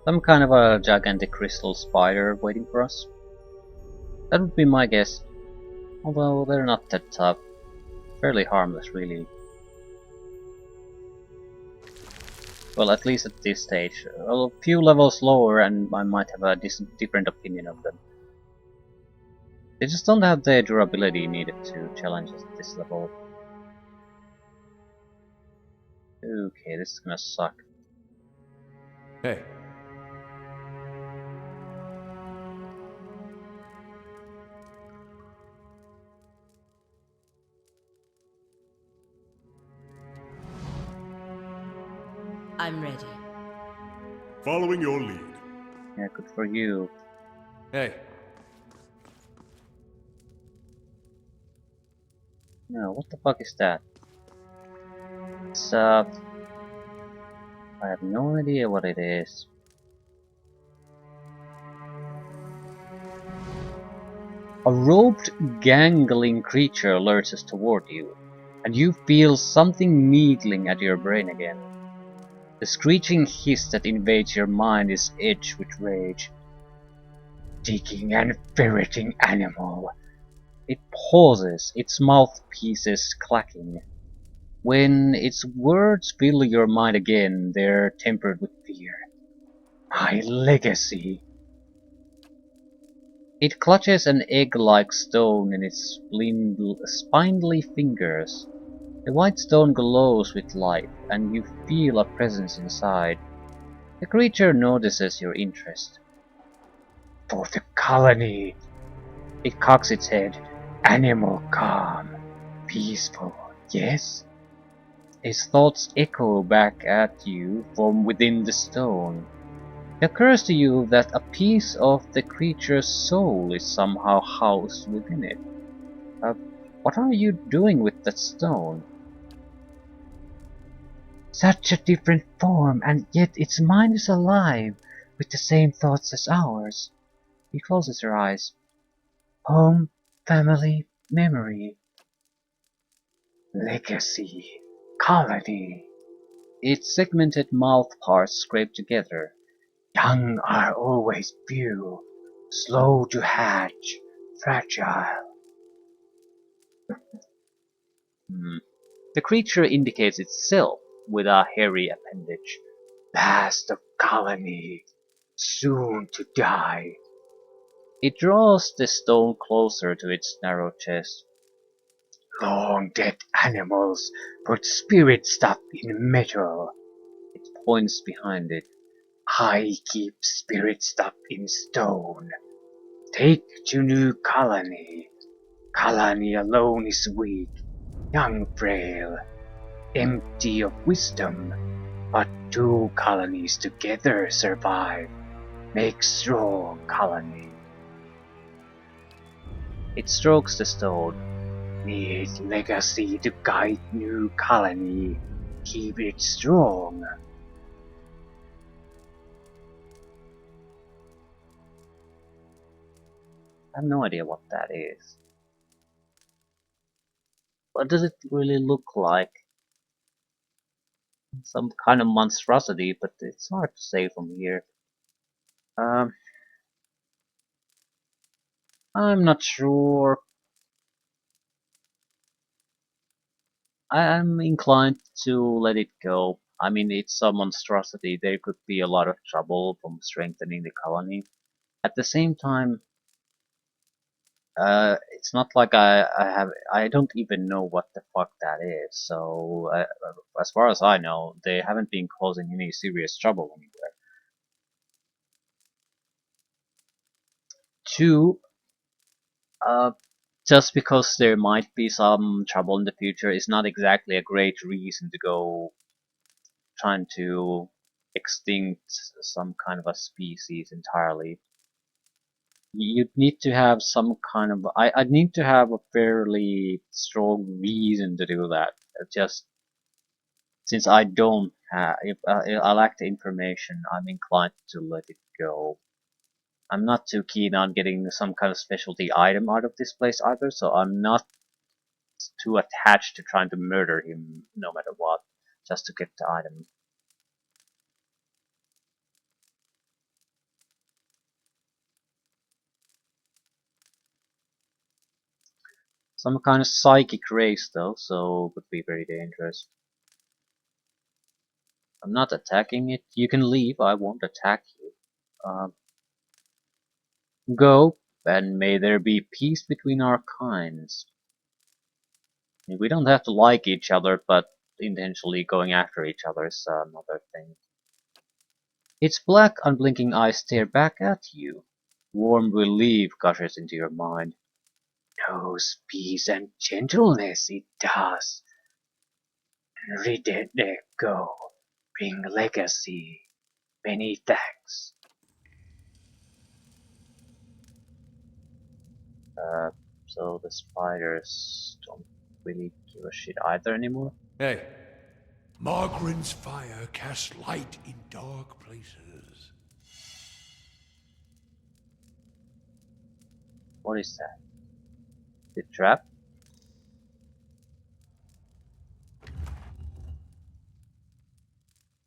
Some kind of a gigantic crystal spider waiting for us. That would be my guess. Although they're not that tough. Fairly harmless, really. Well, at least at this stage. A few levels lower and I might have a different opinion of them. They just don't have the durability needed to challenge us at this level. Okay, this is gonna suck. Hey. I'm ready. Following your lead. Yeah, good for you. Hey. No, what the fuck is that? It's, I have no idea what it is. A robed, gangling creature lurches toward you, and you feel something needling at your brain again. The screeching hiss that invades your mind is edged with rage. Digging and ferreting animal. It pauses, its mouthpieces clacking. When its words fill your mind again, they're tempered with fear. My legacy. It clutches an egg-like stone in its spindly fingers. The white stone glows with life, and you feel a presence inside. The creature notices your interest. For the colony! It cocks its head. Animal calm. Peaceful, yes? Its thoughts echo back at you from within the stone. It occurs to you that a piece of the creature's soul is somehow housed within it. What are you doing with that stone? Such a different form, and yet its mind is alive, with the same thoughts as ours. He closes her eyes. Home, family, memory. Legacy. Colony. Its segmented mouth parts scrape together. Young are always few, slow to hatch, fragile. The creature indicates itself with a hairy appendage. Last of colony, soon to die. It draws the stone closer to its narrow chest. Long dead animals put spirit stuff in metal. It points behind it. I keep spirit stuff in stone. Take to new colony. Colony alone is weak, young frail, empty of wisdom. But two colonies together survive. Make strong colony. It strokes the stone. Need legacy to guide new colony. Keep it strong. I have no idea what that is. What does it really look like? Some kind of monstrosity, but it's hard to say from here. Um, I'm not sure. I'm inclined to let it go. I mean, it's a monstrosity. There could be a lot of trouble from strengthening the colony. At the same time, it's not like I don't even know what the fuck that is. So, as far as I know, they haven't been causing any serious trouble anywhere. Two, uh, just because there might be some trouble in the future is not exactly a great reason to go trying to extinct some kind of a species entirely. You'd need to have some kind of I'd need to have a fairly strong reason to do that. Just since I don't have, if I lack the information, I'm inclined to let it go. I'm not too keen on getting some kind of specialty item out of this place either, so I'm not too attached to trying to murder him no matter what, just to get the item. Some kind of psychic race though, so would be very dangerous. I'm not attacking it. You can leave, I won't attack you. Go, and may there be peace between our kinds. We don't have to like each other, but intentionally going after each other is another thing. Its black, unblinking eyes stare back at you. Warm relief gushes into your mind. Knows peace and gentleness, it does. Read it, there go. Bring legacy. Many thanks. So the spiders don't really give a shit either anymore. Hey, Margaren's fire casts light in dark places. What is that? The trap?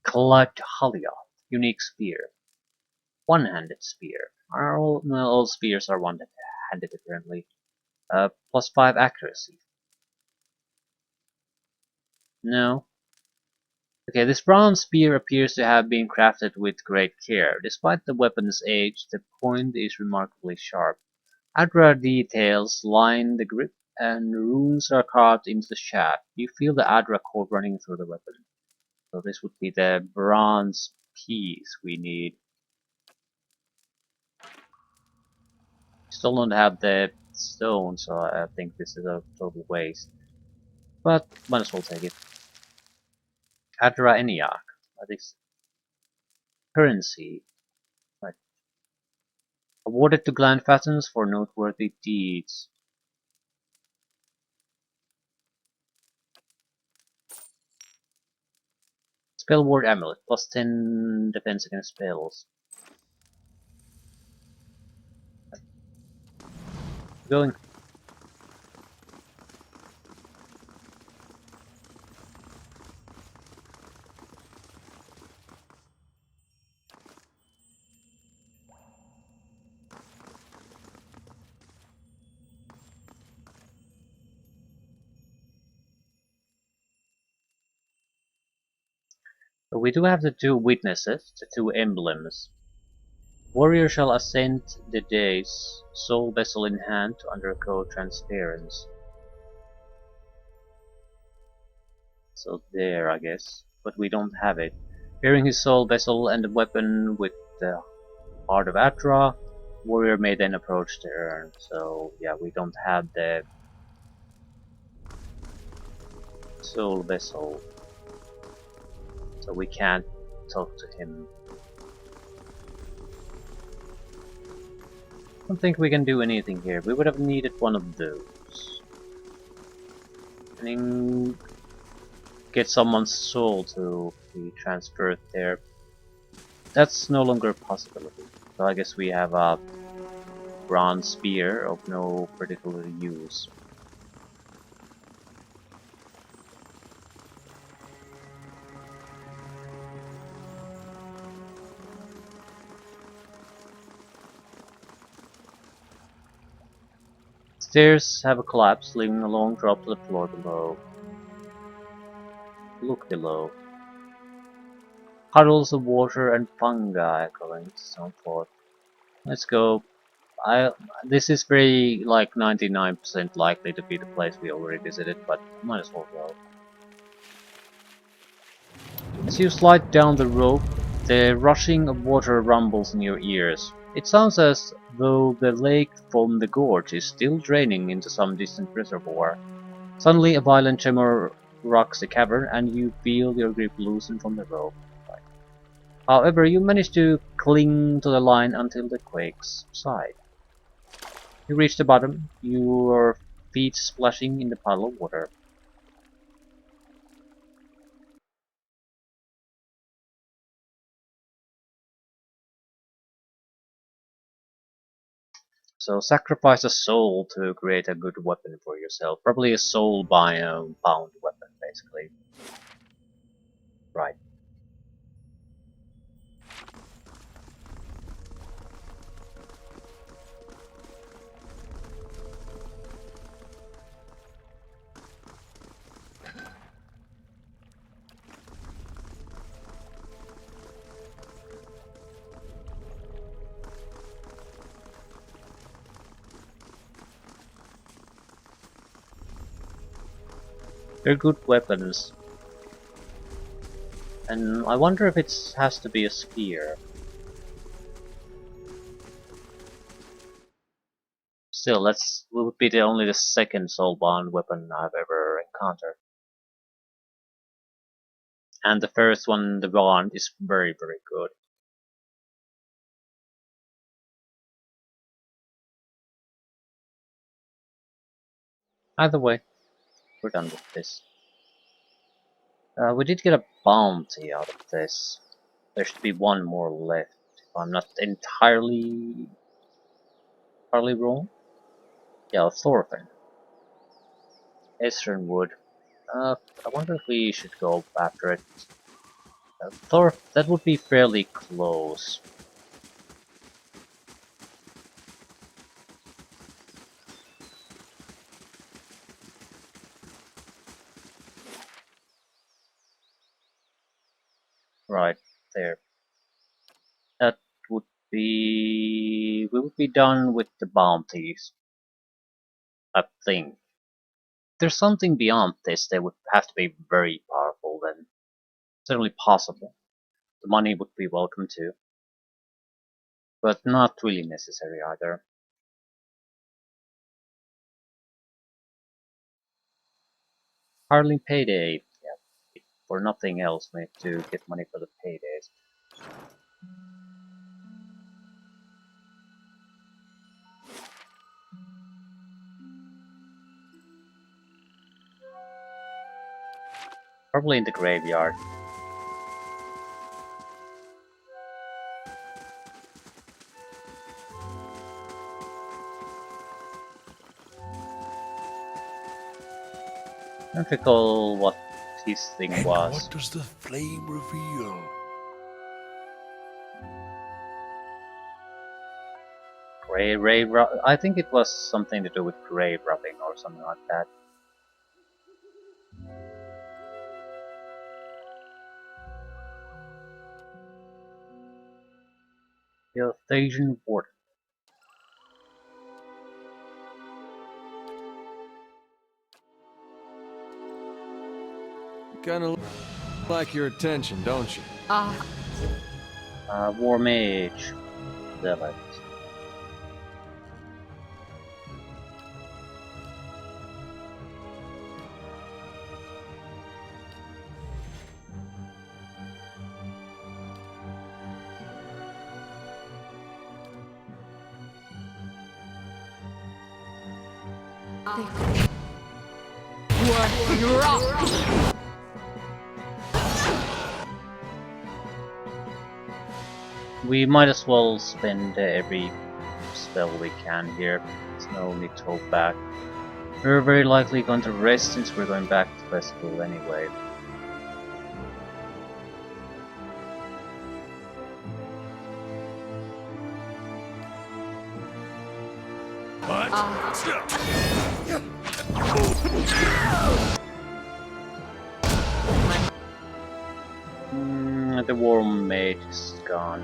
Clived Haliot. Unique spear. One-handed spear. All spears are one-handed apparently. Plus 5 accuracy. No. Okay, this bronze spear appears to have been crafted with great care. Despite the weapon's age, the point is remarkably sharp. Adra details line the grip, and runes are carved into the shaft. You feel the Adra core running through the weapon. So this would be the bronze piece we need. Still don't have the stone, so I think this is a total waste. But might as well take it. Adra Eniac. That is currency. Right. Awarded to Glenfattens for noteworthy deeds. Spell ward amulet, plus 10 defense against spells. Going. But we do have the 2 witnesses, the 2 emblems. Warrior shall ascend the dais, soul vessel in hand to undergo transference. So there, I guess. But we don't have it. Bearing his soul vessel and the weapon with the Heart of Atra, warrior may then approach the urn. So yeah, we don't have the soul vessel. So we can't talk to him. I don't think we can do anything here. We would have needed one of those. I mean, get someone's soul to be transferred there. That's no longer a possibility. So I guess we have a bronze spear of no particular use. Stairs have collapsed, leaving a long drop to the floor below. Look below. Puddles of water and fungi covering some floor. Let's go. This is very like 99% likely to be the place we already visited, but might as well go. As you slide down the rope, the rushing of water rumbles in your ears. It sounds as though the lake from the gorge is still draining into some distant reservoir. Suddenly a violent tremor rocks the cavern and you feel your grip loosen from the rope. However, you manage to cling to the line until the quakes subside. You reach the bottom, your feet splashing in the puddle of water. So sacrifice a soul to create a good weapon for yourself. Probably a soul bound weapon, basically. Right. They're good weapons. And I wonder if it has to be a spear. Still, that would be only the second soulbound weapon I've ever encountered. And the first one, the wand, is very, very good. Either way, we're done with this. We did get a bounty out of this. There should be one more left, if I'm not entirely wrong. Yeah, Thorfinn. Eastern Wood. I wonder if we should go after it. That would be fairly close. Right there. That would be... We would be done with the bounties. I think. If there's something beyond this, they would have to be very powerful then. Certainly possible. The money would be welcome too. But not really necessary either. Hardly payday. Yeah. For nothing else, we need to get money for the paydays. Probably in the graveyard. I don't recall what his thing And was. what does the flame reveal? I think it was something to do with grave robbing or something like that. The Euthasian Warden. You kinda like your attention, don't you? War Mage. Zealot. We might as well spend every spell we can here. There's no need to hold back. We're very likely going to rest since we're going back to the festival anyway. The War Mage is gone.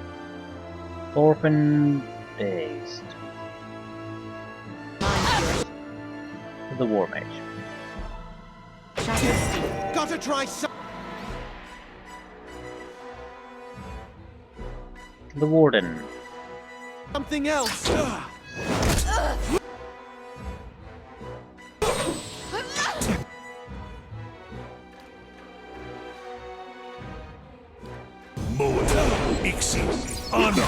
Orphan Dazed. The War Mage. Sharper steel. Gotta try The Warden. something else. Moed, Ixi, Ana.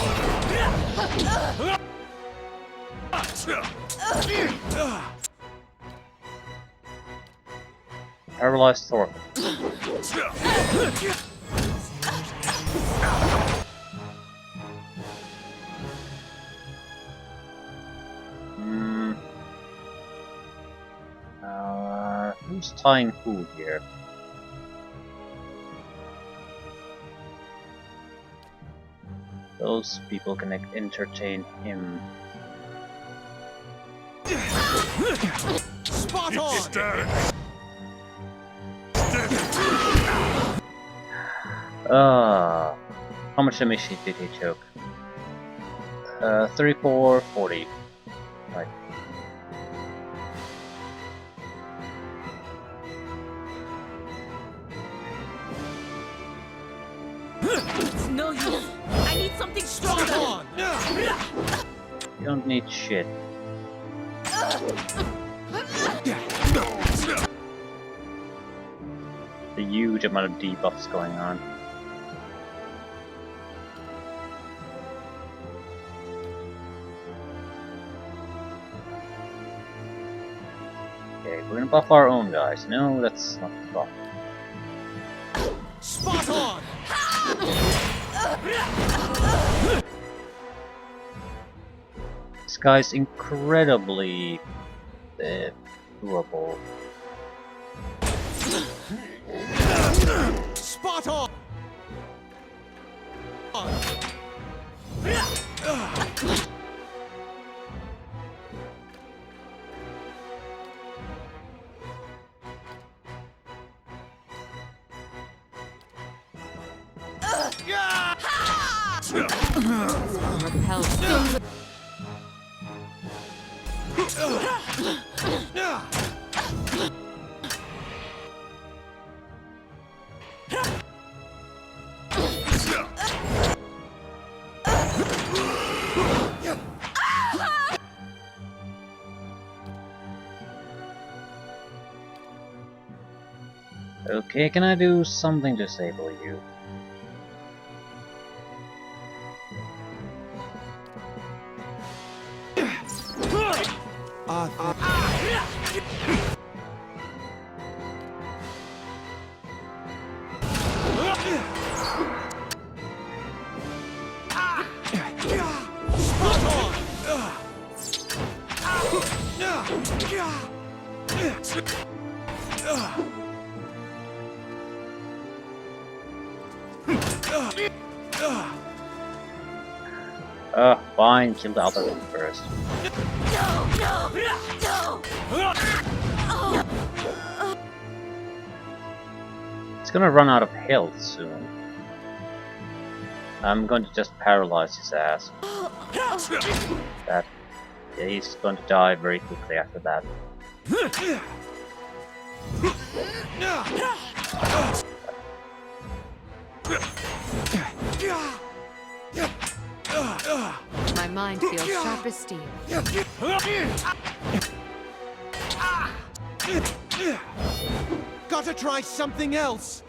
Paralyzed Thorpe. Who's tying who here? Those people can entertain him. Spot on. How much damage did he took? 34, 40. Right. It's no use. I need something stronger. On. You don't need shit. The huge amount of debuffs going on. Okay, we're gonna buff our own guys. No, that's not the buff. Spot on. This guy's incredibly doable. Spot on. Repel. Okay, can I do something to disable you? Fine, kill the other one first. It's gonna run out of health soon. I'm going to just paralyze his ass. That. Yeah, he's going to die very quickly after that. My mind feels sharp as steel. Gotta try something else.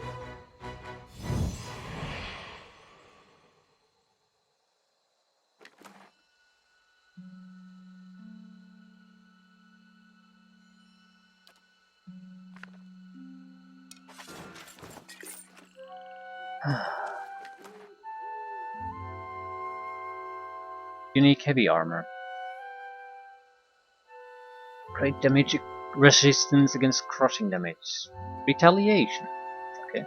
Unique heavy armor. Great damage resistance against crushing damage. Retaliation. Okay.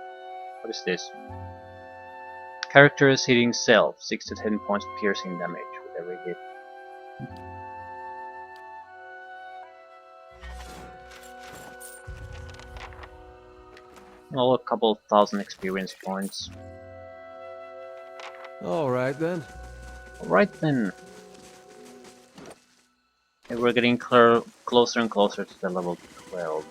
What is this? Character is hitting self. 6 to 10 points piercing damage with every hit. Well, a couple thousand experience points. Alright then. Alright then. And we're getting closer and closer to the level 12.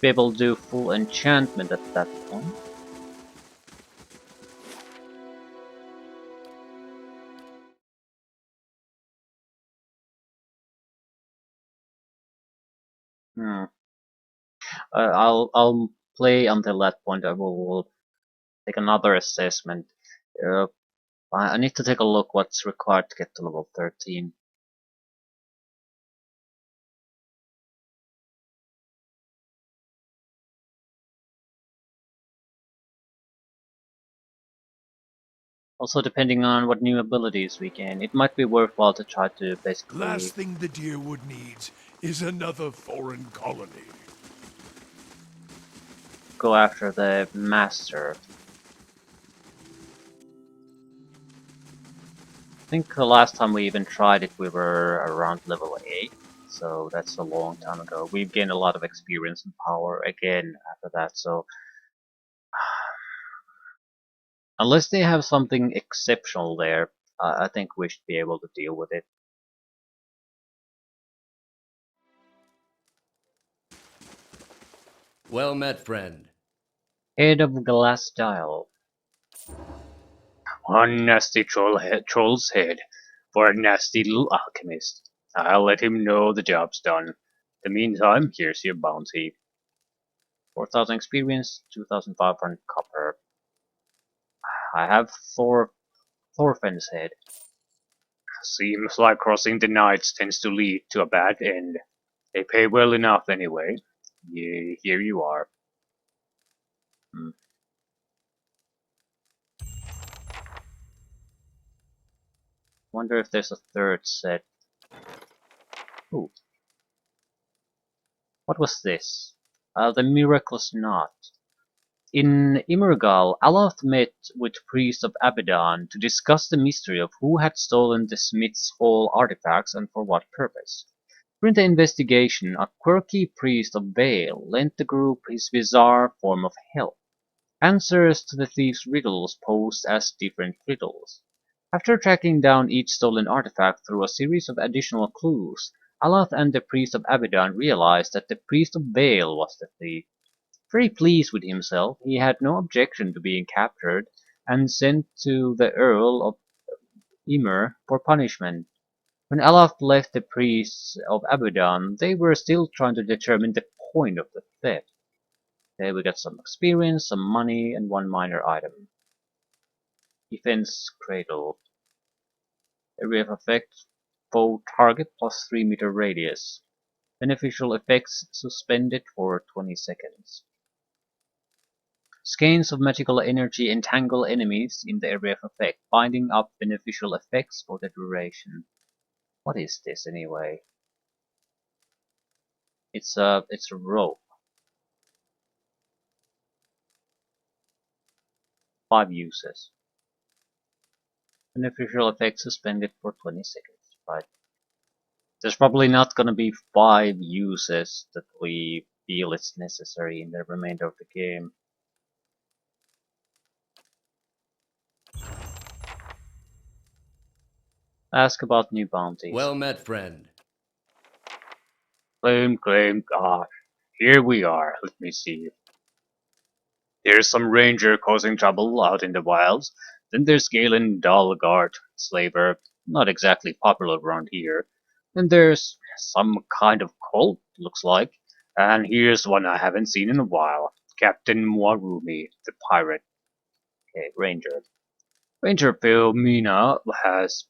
Be able to do full enchantment at that point. Hmm. I'll play until that point. I will take another assessment. Uh, I need to take a look what's required to get to level 13. Also, depending on what new abilities we gain, it might be worthwhile to try to basically Last thing the Deerwood needs is another foreign colony. go after the master. I think the last time we even tried it we were around level 8, so that's a long time ago. We've gained a lot of experience and power again after that, so unless they have something exceptional there, I think we should be able to deal with it. Well met, friend. Head of Glass Dial. One nasty troll's head for a nasty little alchemist. I'll let him know the job's done. In the meantime, here's your bounty. 4,000 experience, 2,500 copper. I have Thorfinn's head. Seems like crossing the nights tends to lead to a bad end. They pay well enough anyway. Yeah, here you are. Hmm. Wonder if there's a third set. Ooh. What was this? The miraculous knot. In Immergal, Aloth met with priest of Abaddon to discuss the mystery of who had stolen the Smith's Hall artifacts and for what purpose. During the investigation, a quirky priest of Baal lent the group his bizarre form of help. Answers to the thieves' riddles posed as different riddles. After tracking down each stolen artifact through a series of additional clues, Aloth and the priest of Abaddon realized that the priest of Baal was the thief. Very pleased with himself, he had no objection to being captured and sent to the Earl of Emer for punishment. When Aloth left the priests of Abaddon, they were still trying to determine the point of the theft. Okay, we got some experience, some money, and one minor item. Defense Cradle. Area of effect, foe target plus 3-meter radius. Beneficial effects suspended for 20 seconds. Skeins of magical energy entangle enemies in the area of effect, binding up beneficial effects for the duration. What is this anyway? It's a rope. 5 uses. Beneficial effect suspended for 20 seconds. Right. There's probably not gonna be 5 uses that we feel it's necessary in the remainder of the game. Ask about new bounties. Well met, friend. Claim, gosh. Here we are, let me see. There's some ranger causing trouble out in the wilds. Then there's Galen Dalgard, slaver, not exactly popular around here. Then there's some kind of cult, looks like. And here's one I haven't seen in a while. Captain Muarumi, the pirate. Okay, ranger. Ranger Philomena has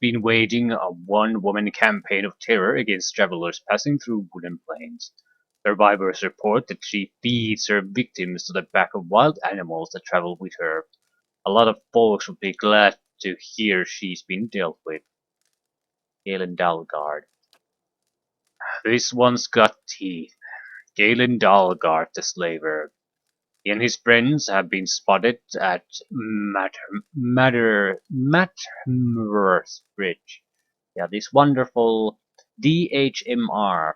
been waging a one-woman campaign of terror against travelers passing through wooden plains. Survivors report that she feeds her victims to the back of wild animals that travel with her. A lot of folks would be glad to hear she's been dealt with. Galen Dalgard. This one's got teeth. Galen Dalgard the slaver. He and his friends have been spotted at Mattermorth Bridge. Yeah, this wonderful DHMR.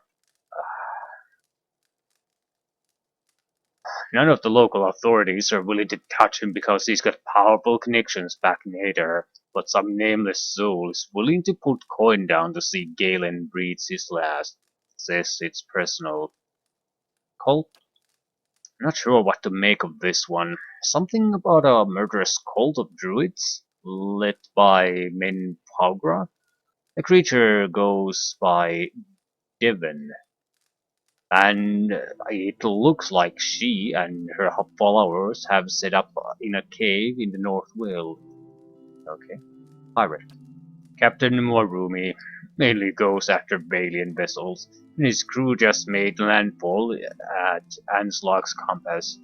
none of the local authorities are willing to touch him because he's got powerful connections back in Hader, but some nameless soul is willing to put coin down to see Galen breathes his last. Says it's personal. Cult? Not sure what to make of this one. Something about a murderous cult of druids, led by Men Paugra? The creature goes by Devon, and it looks like she and her followers have set up in a cave in the North World. Okay. Pirate. Captain Morumi mainly goes after Balian vessels, and his crew just made landfall at Anslag's compass.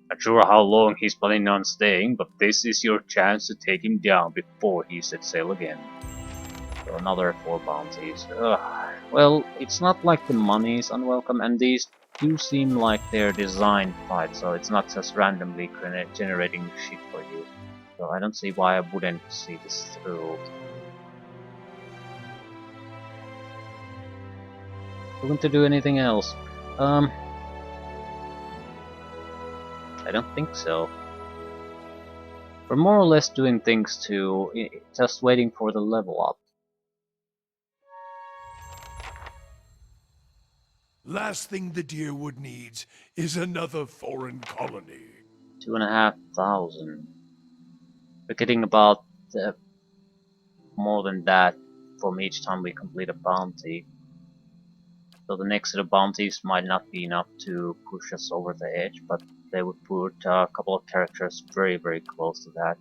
Not sure how long he's planning on staying, but this is your chance to take him down before he sets sail again. So another 4 bounties. Ugh. Well, it's not like the money is unwelcome, and these do seem like they're designed fights, so it's not just randomly generating shit for you. So I don't see why I wouldn't see this through. Going to do anything else? I don't think so. We're more or less doing things to just waiting for the level up. Last thing the Deerwood needs is another foreign colony. 2,500. We're getting about more than that from each time we complete a bounty. So the next set of bounties might not be enough to push us over the edge, but they would put a couple of characters very, very close to that.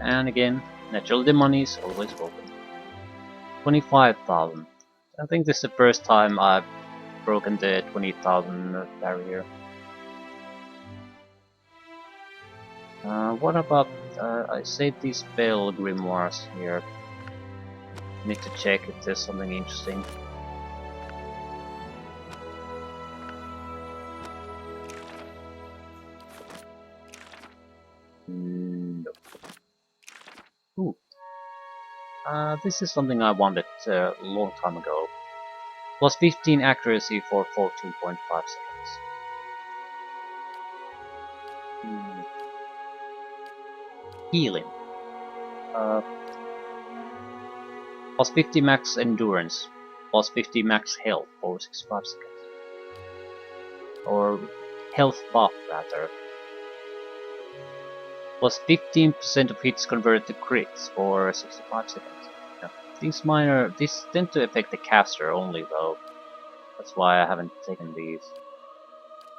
And again, naturally the money is always welcome. 25,000. I think this is the first time I've broken the 20,000 barrier. What about... I saved these spell grimoires here. Need to check if there's something interesting. Nope. Ooh. This is something I wanted a long time ago. Plus 15 accuracy for 14.5 seconds. Healing. Plus 50 max endurance. Plus 50 max health for 65 seconds. Or health buff rather. Plus 15% of hits converted to crits for 65 seconds. Yeah. These tend to affect the caster only though. That's why I haven't taken these.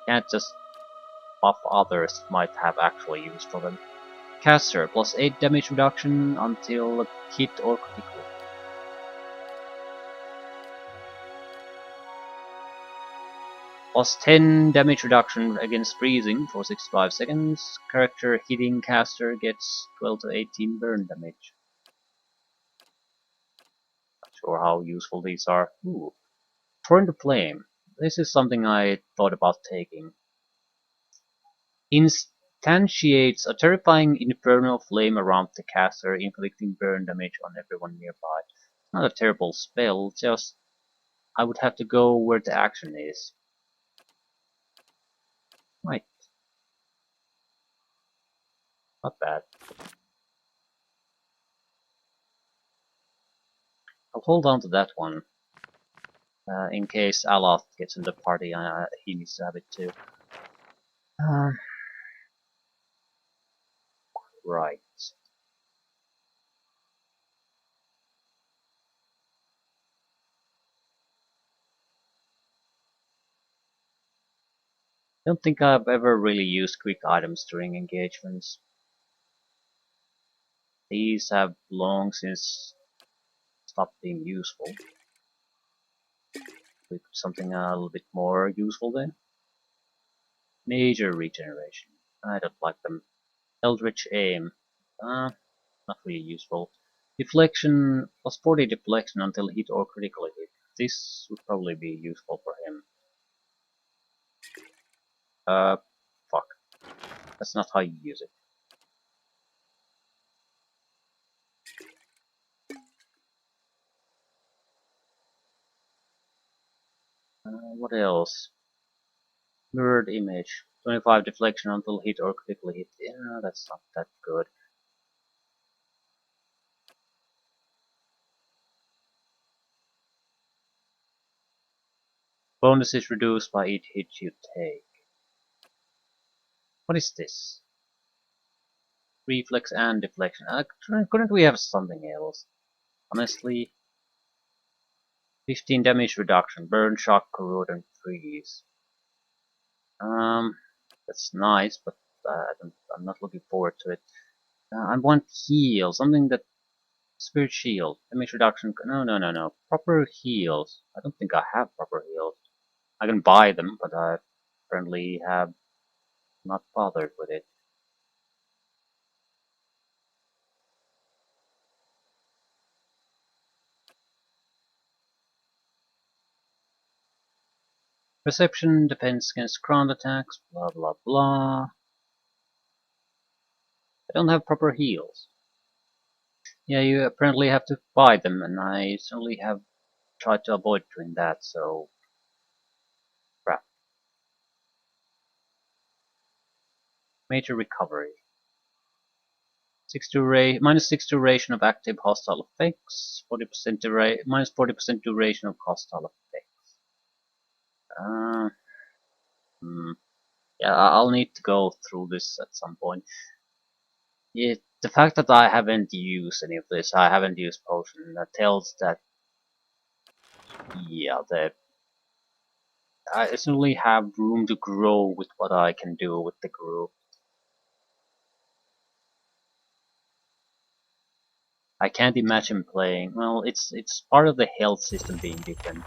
Can't just buff others might have actual use for them. Caster, plus 8 damage reduction until hit or critical. Plus 10 damage reduction against freezing for 65 seconds. Character hitting caster gets 12 to 18 burn damage. Not sure how useful these are. Ooh. Torrent of Flame. This is something I thought about taking. Instantiates a terrifying infernal flame around the caster, inflicting burn damage on everyone nearby. Not a terrible spell, just I would have to go where the action is. Right. Not bad. I'll hold on to that one. In case Aloth gets in the party, he needs to have it too. Right. Don't think I've ever really used quick items during engagements. These have long since stopped being useful. With something a little bit more useful then. Major regeneration. I don't like them. Eldritch aim. Not really useful. Deflection, plus 40 deflection until hit or critically hit. This would probably be useful for him. Fuck. That's not how you use it. what else? Mirrored image. 25 deflection until hit or critically hit. Yeah, that's not that good. Bonus is reduced by each hit you take. What is this? Reflex and deflection. Couldn't we have something else? Honestly. 15 damage reduction. Burn, shock, corrode, and freeze. That's nice, but I'm not looking forward to it. I want heal. Something that... Spirit shield. Damage reduction. No. Proper heals. I don't think I have proper heals. I can buy them, but I apparently have not bothered with it. Perception, defense against ground attacks, blah blah blah. I don't have proper heals. Yeah, you apparently have to buy them, and I certainly have tried to avoid doing that, so... crap. Major recovery. Minus 6 duration of active hostile effects, 40% minus 40% duration of hostile effects. Yeah, I'll need to go through this at some point. Yeah, the fact that I haven't used any of this, I haven't used potion, that tells that, yeah, that I certainly have room to grow with what I can do with the group. I can't imagine playing, well, it's part of the health system being different.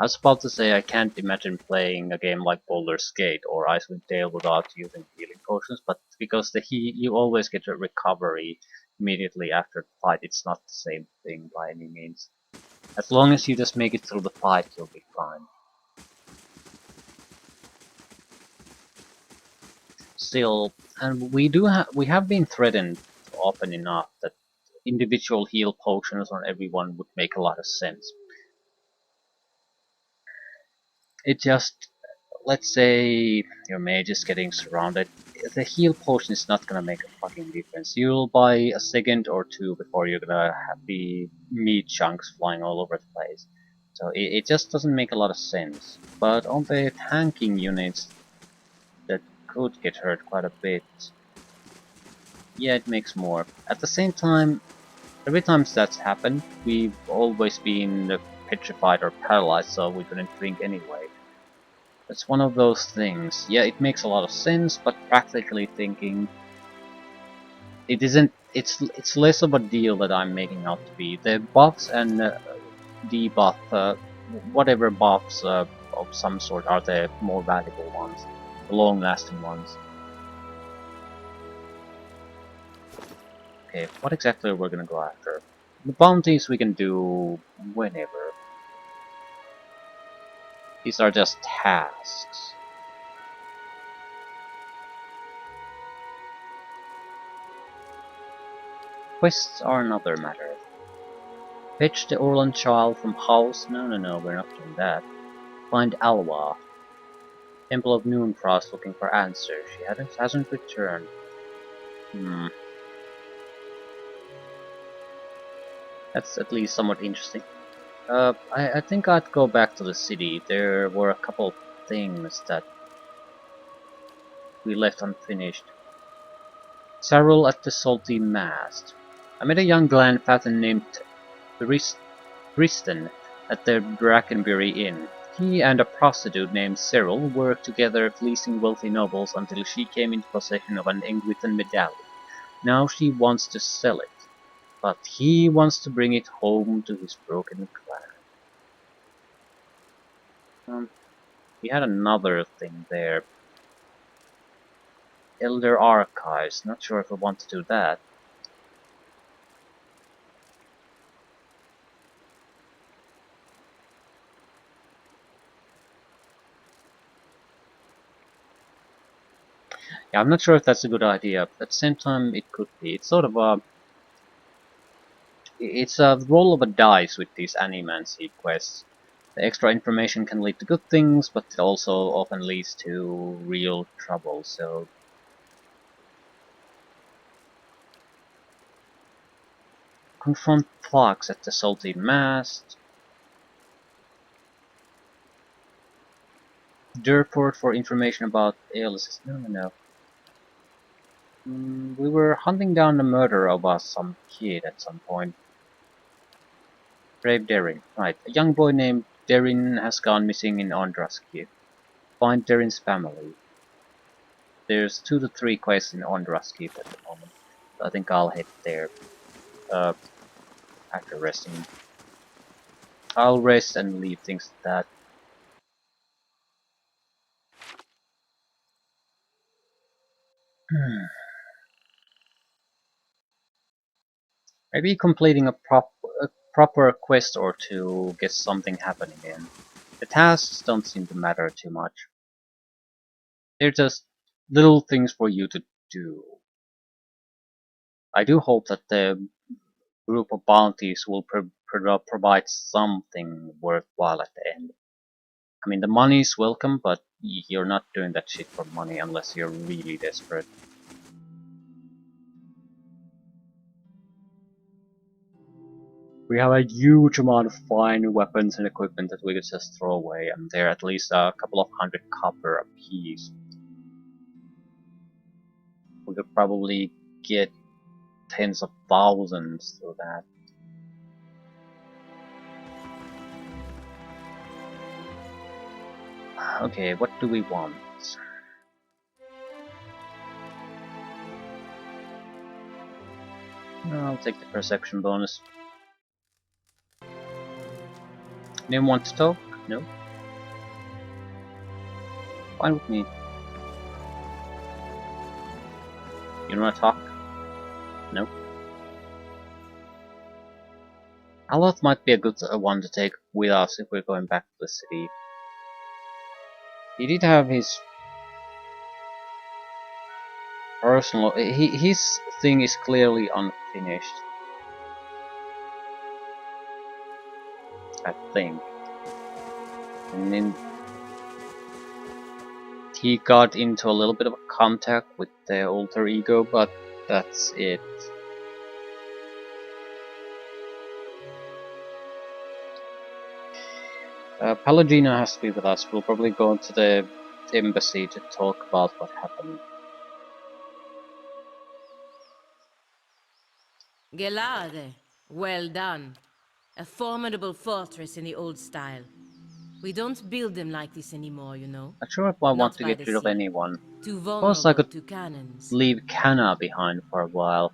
I was about to say I can't imagine playing a game like Baldur's Gate or Icewind Dale without using healing potions, but because you always get a recovery immediately after the fight, it's not the same thing by any means. As long as you just make it through the fight, you'll be fine. Still, and we have been threatened often enough that individual heal potions on everyone would make a lot of sense. It just, let's say your mage is getting surrounded, the heal potion is not gonna make a fucking difference. You'll buy a second or two before you're gonna have the meat chunks flying all over the place. So it just doesn't make a lot of sense. But on the tanking units that could get hurt quite a bit, yeah, it makes more. At the same time, every time that's happened, we've always been petrified or paralyzed, so we couldn't drink anyway. It's one of those things. Yeah, it makes a lot of sense, but practically thinking, it isn't. It's less of a deal that I'm making out to be. The buffs and debuff, whatever buffs of some sort are the more valuable ones, the long-lasting ones. Okay, what exactly are we gonna go after? The bounties we can do whenever. These are just tasks. Quests are another matter. Fetch the Orlan child from house. No, we're not doing that. Find Alwa. Temple of Noonfrost looking for answers. She hasn't returned. That's at least somewhat interesting. I think I'd go back to the city. There were a couple of things that we left unfinished. Sarul at the Salty Mast. I met a young Glanfathan named Tristan at the Brackenbury Inn. He and a prostitute named Cyril worked together fleecing wealthy nobles until she came into possession of an Engwithan medallion. Now she wants to sell it, but he wants to bring it home to his broken clan. We had another thing there. Elder Archives, not sure if I want to do that. Yeah, I'm not sure if that's a good idea, but at the same time it could be. It's sort of a... It's a roll of a dice with these Animancy quests. The extra information can lead to good things, but it also often leads to real trouble, so... Confront thugs at the Salty Mast. The report for information about aliases. No. We were hunting down the murderer of some kid at some point. Brave Darin. Right. A young boy named Darin has gone missing in Andrasky. Find Darin's family. There's 2 to 3 quests in Andrasky at the moment. So I think I'll head there after resting. I'll rest and leave things at that. Maybe completing a proper quest or two gets something happening in. The tasks don't seem to matter too much. They're just little things for you to do. I do hope that the group of bounties will provide something worthwhile at the end. I mean, the money is welcome, but you're not doing that shit for money unless you're really desperate. We have a huge amount of fine weapons and equipment that we could just throw away, and they're at least a couple of 100 copper apiece. We could probably get tens of thousands through that. Okay, what do we want? I'll take the perception bonus. Anyone want to talk? No? Fine with me. You wanna talk? No? Aloth might be a good one to take with us if we're going back to the city. He did have his personal... his thing is clearly unfinished. I think. And then he got into a little bit of a contact with the alter ego, but that's it. Palladino has to be with us. We'll probably go to the embassy to talk about what happened. Gelade, well done. A formidable fortress in the old style. We don't build them like this anymore, you know. Not sure if I want Not to by get the rid of sea. anyone. Too Suppose I vulnerable could to cannons. leave Canna behind for a while.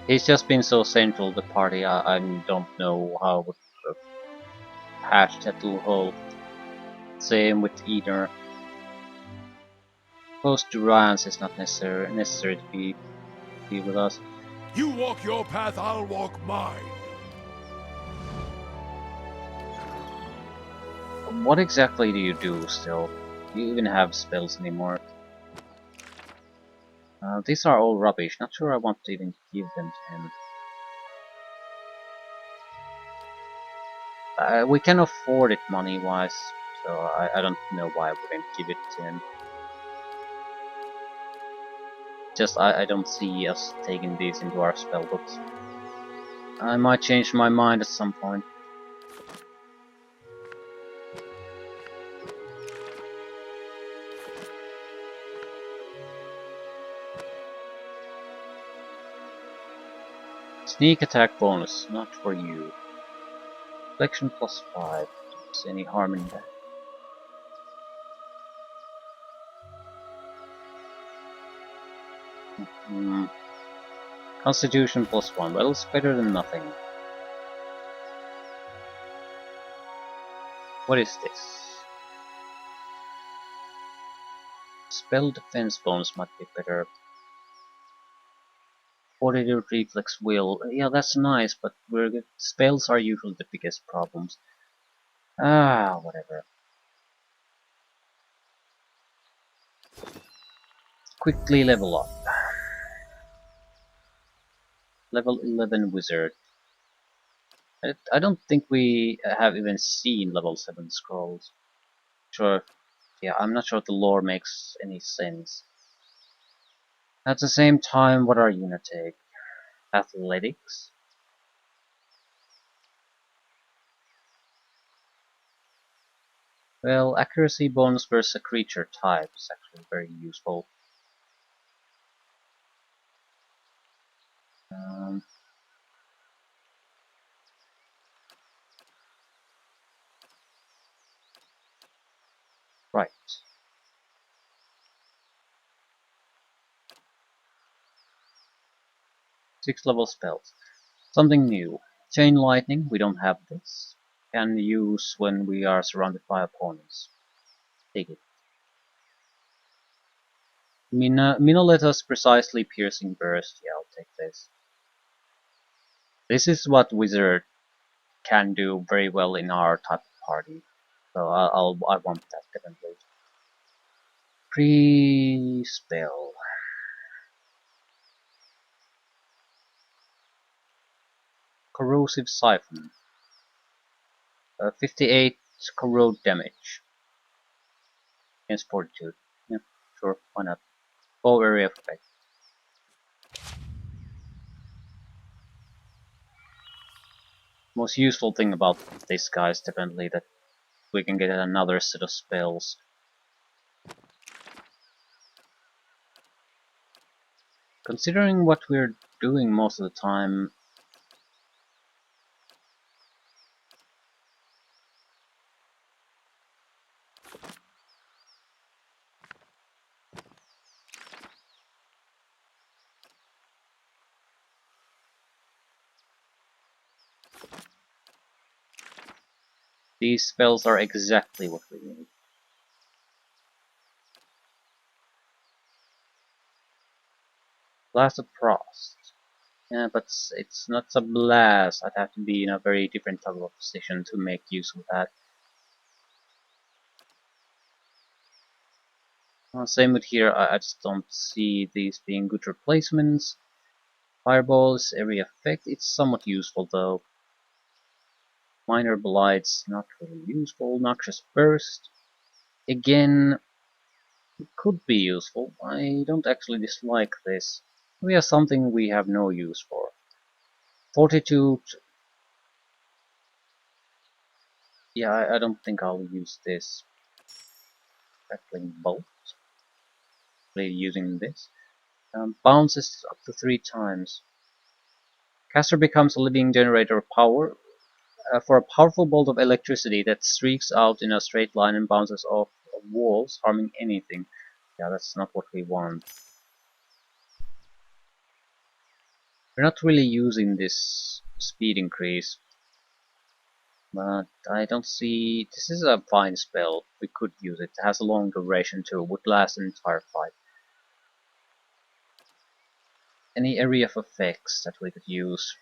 He's just been so central to the party, I don't know how I would patch that little hole. Same with Eder. Close to Ryan's is not necessary to be with us. You walk your path, I'll walk mine. What exactly do you do still? Do you even have spells anymore? These are all rubbish. Not sure I want to even give them to him. We can afford it money-wise, so I don't know why I wouldn't give it to him. Just I don't see us taking these into our spellbooks. I might change my mind at some point. Sneak attack bonus, not for you. Reflection +5. Is any harm in that? Constitution +1. Well, it's better than nothing. What is this? Spell defense bonus might be better. Fortitude reflex will. Yeah, that's nice, but spells are usually the biggest problems. Ah, whatever. Quickly level up. Level 11 wizard. I don't think we have even seen level 7 scrolls. Sure. Yeah, I'm not sure if the lore makes any sense. At the same time, what are you gonna take? Athletics? Well, accuracy bonus versus a creature type is actually very useful. Um, right. 6 level spells. Something new. Chain lightning, we don't have this. Can use when we are surrounded by opponents. Take it. Minoleta's precisely piercing burst. Yeah, I'll take this. This is what wizard can do very well in our type of party. So I want that definitely. Pre-spell. Corrosive Siphon. 58 corrode damage. Against Fortitude. Yeah, sure, why not? Bow area effect. Most useful thing about this guy is definitely that we can get another set of spells. Considering what we're doing most of the time, these spells are exactly what we need. Blast of Frost. Yeah, but it's not a blast. I'd have to be in a very different type of position to make use of that. Same with here, I just don't see these being good replacements. Fireball's area effect, it's somewhat useful though. Minor Blights, not really useful. Noxious Burst, again, it could be useful. I don't actually dislike this. We have something we have no use for. Fortitude, yeah, I don't think I'll use this. Crackling Bolt, really using this. Bounces up to 3 times. Caster becomes a living generator of power for a powerful bolt of electricity that streaks out in a straight line and bounces off of walls, harming anything. Yeah, that's not what we want. We're not really using this speed increase, but I don't see... This is a fine spell. We could use it. It has a long duration too. Would last an entire fight. Any area of effects that we could use?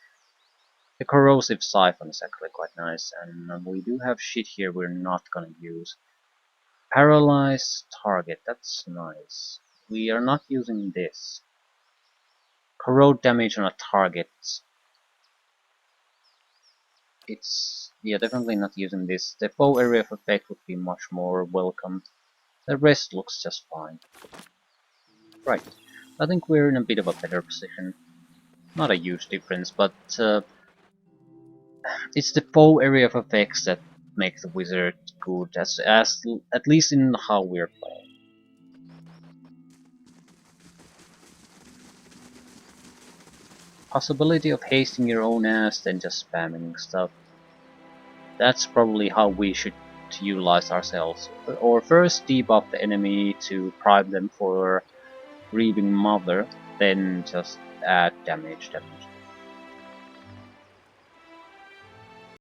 The Corrosive Siphon is actually quite nice, and we do have shit here we're not gonna use. Paralyze target, that's nice. We are not using this. Corrode damage on a target. It's... yeah, definitely not using this. The bow area of effect would be much more welcome. The rest looks just fine. Right. I think we're in a bit of a better position. Not a huge difference, but it's the bow area of effects that make the wizard good, at least in how we're playing. Possibility of hasting your own ass than just spamming stuff. That's probably how we should utilize ourselves. Or first debuff the enemy to prime them for Reaving Mother, then just add damage.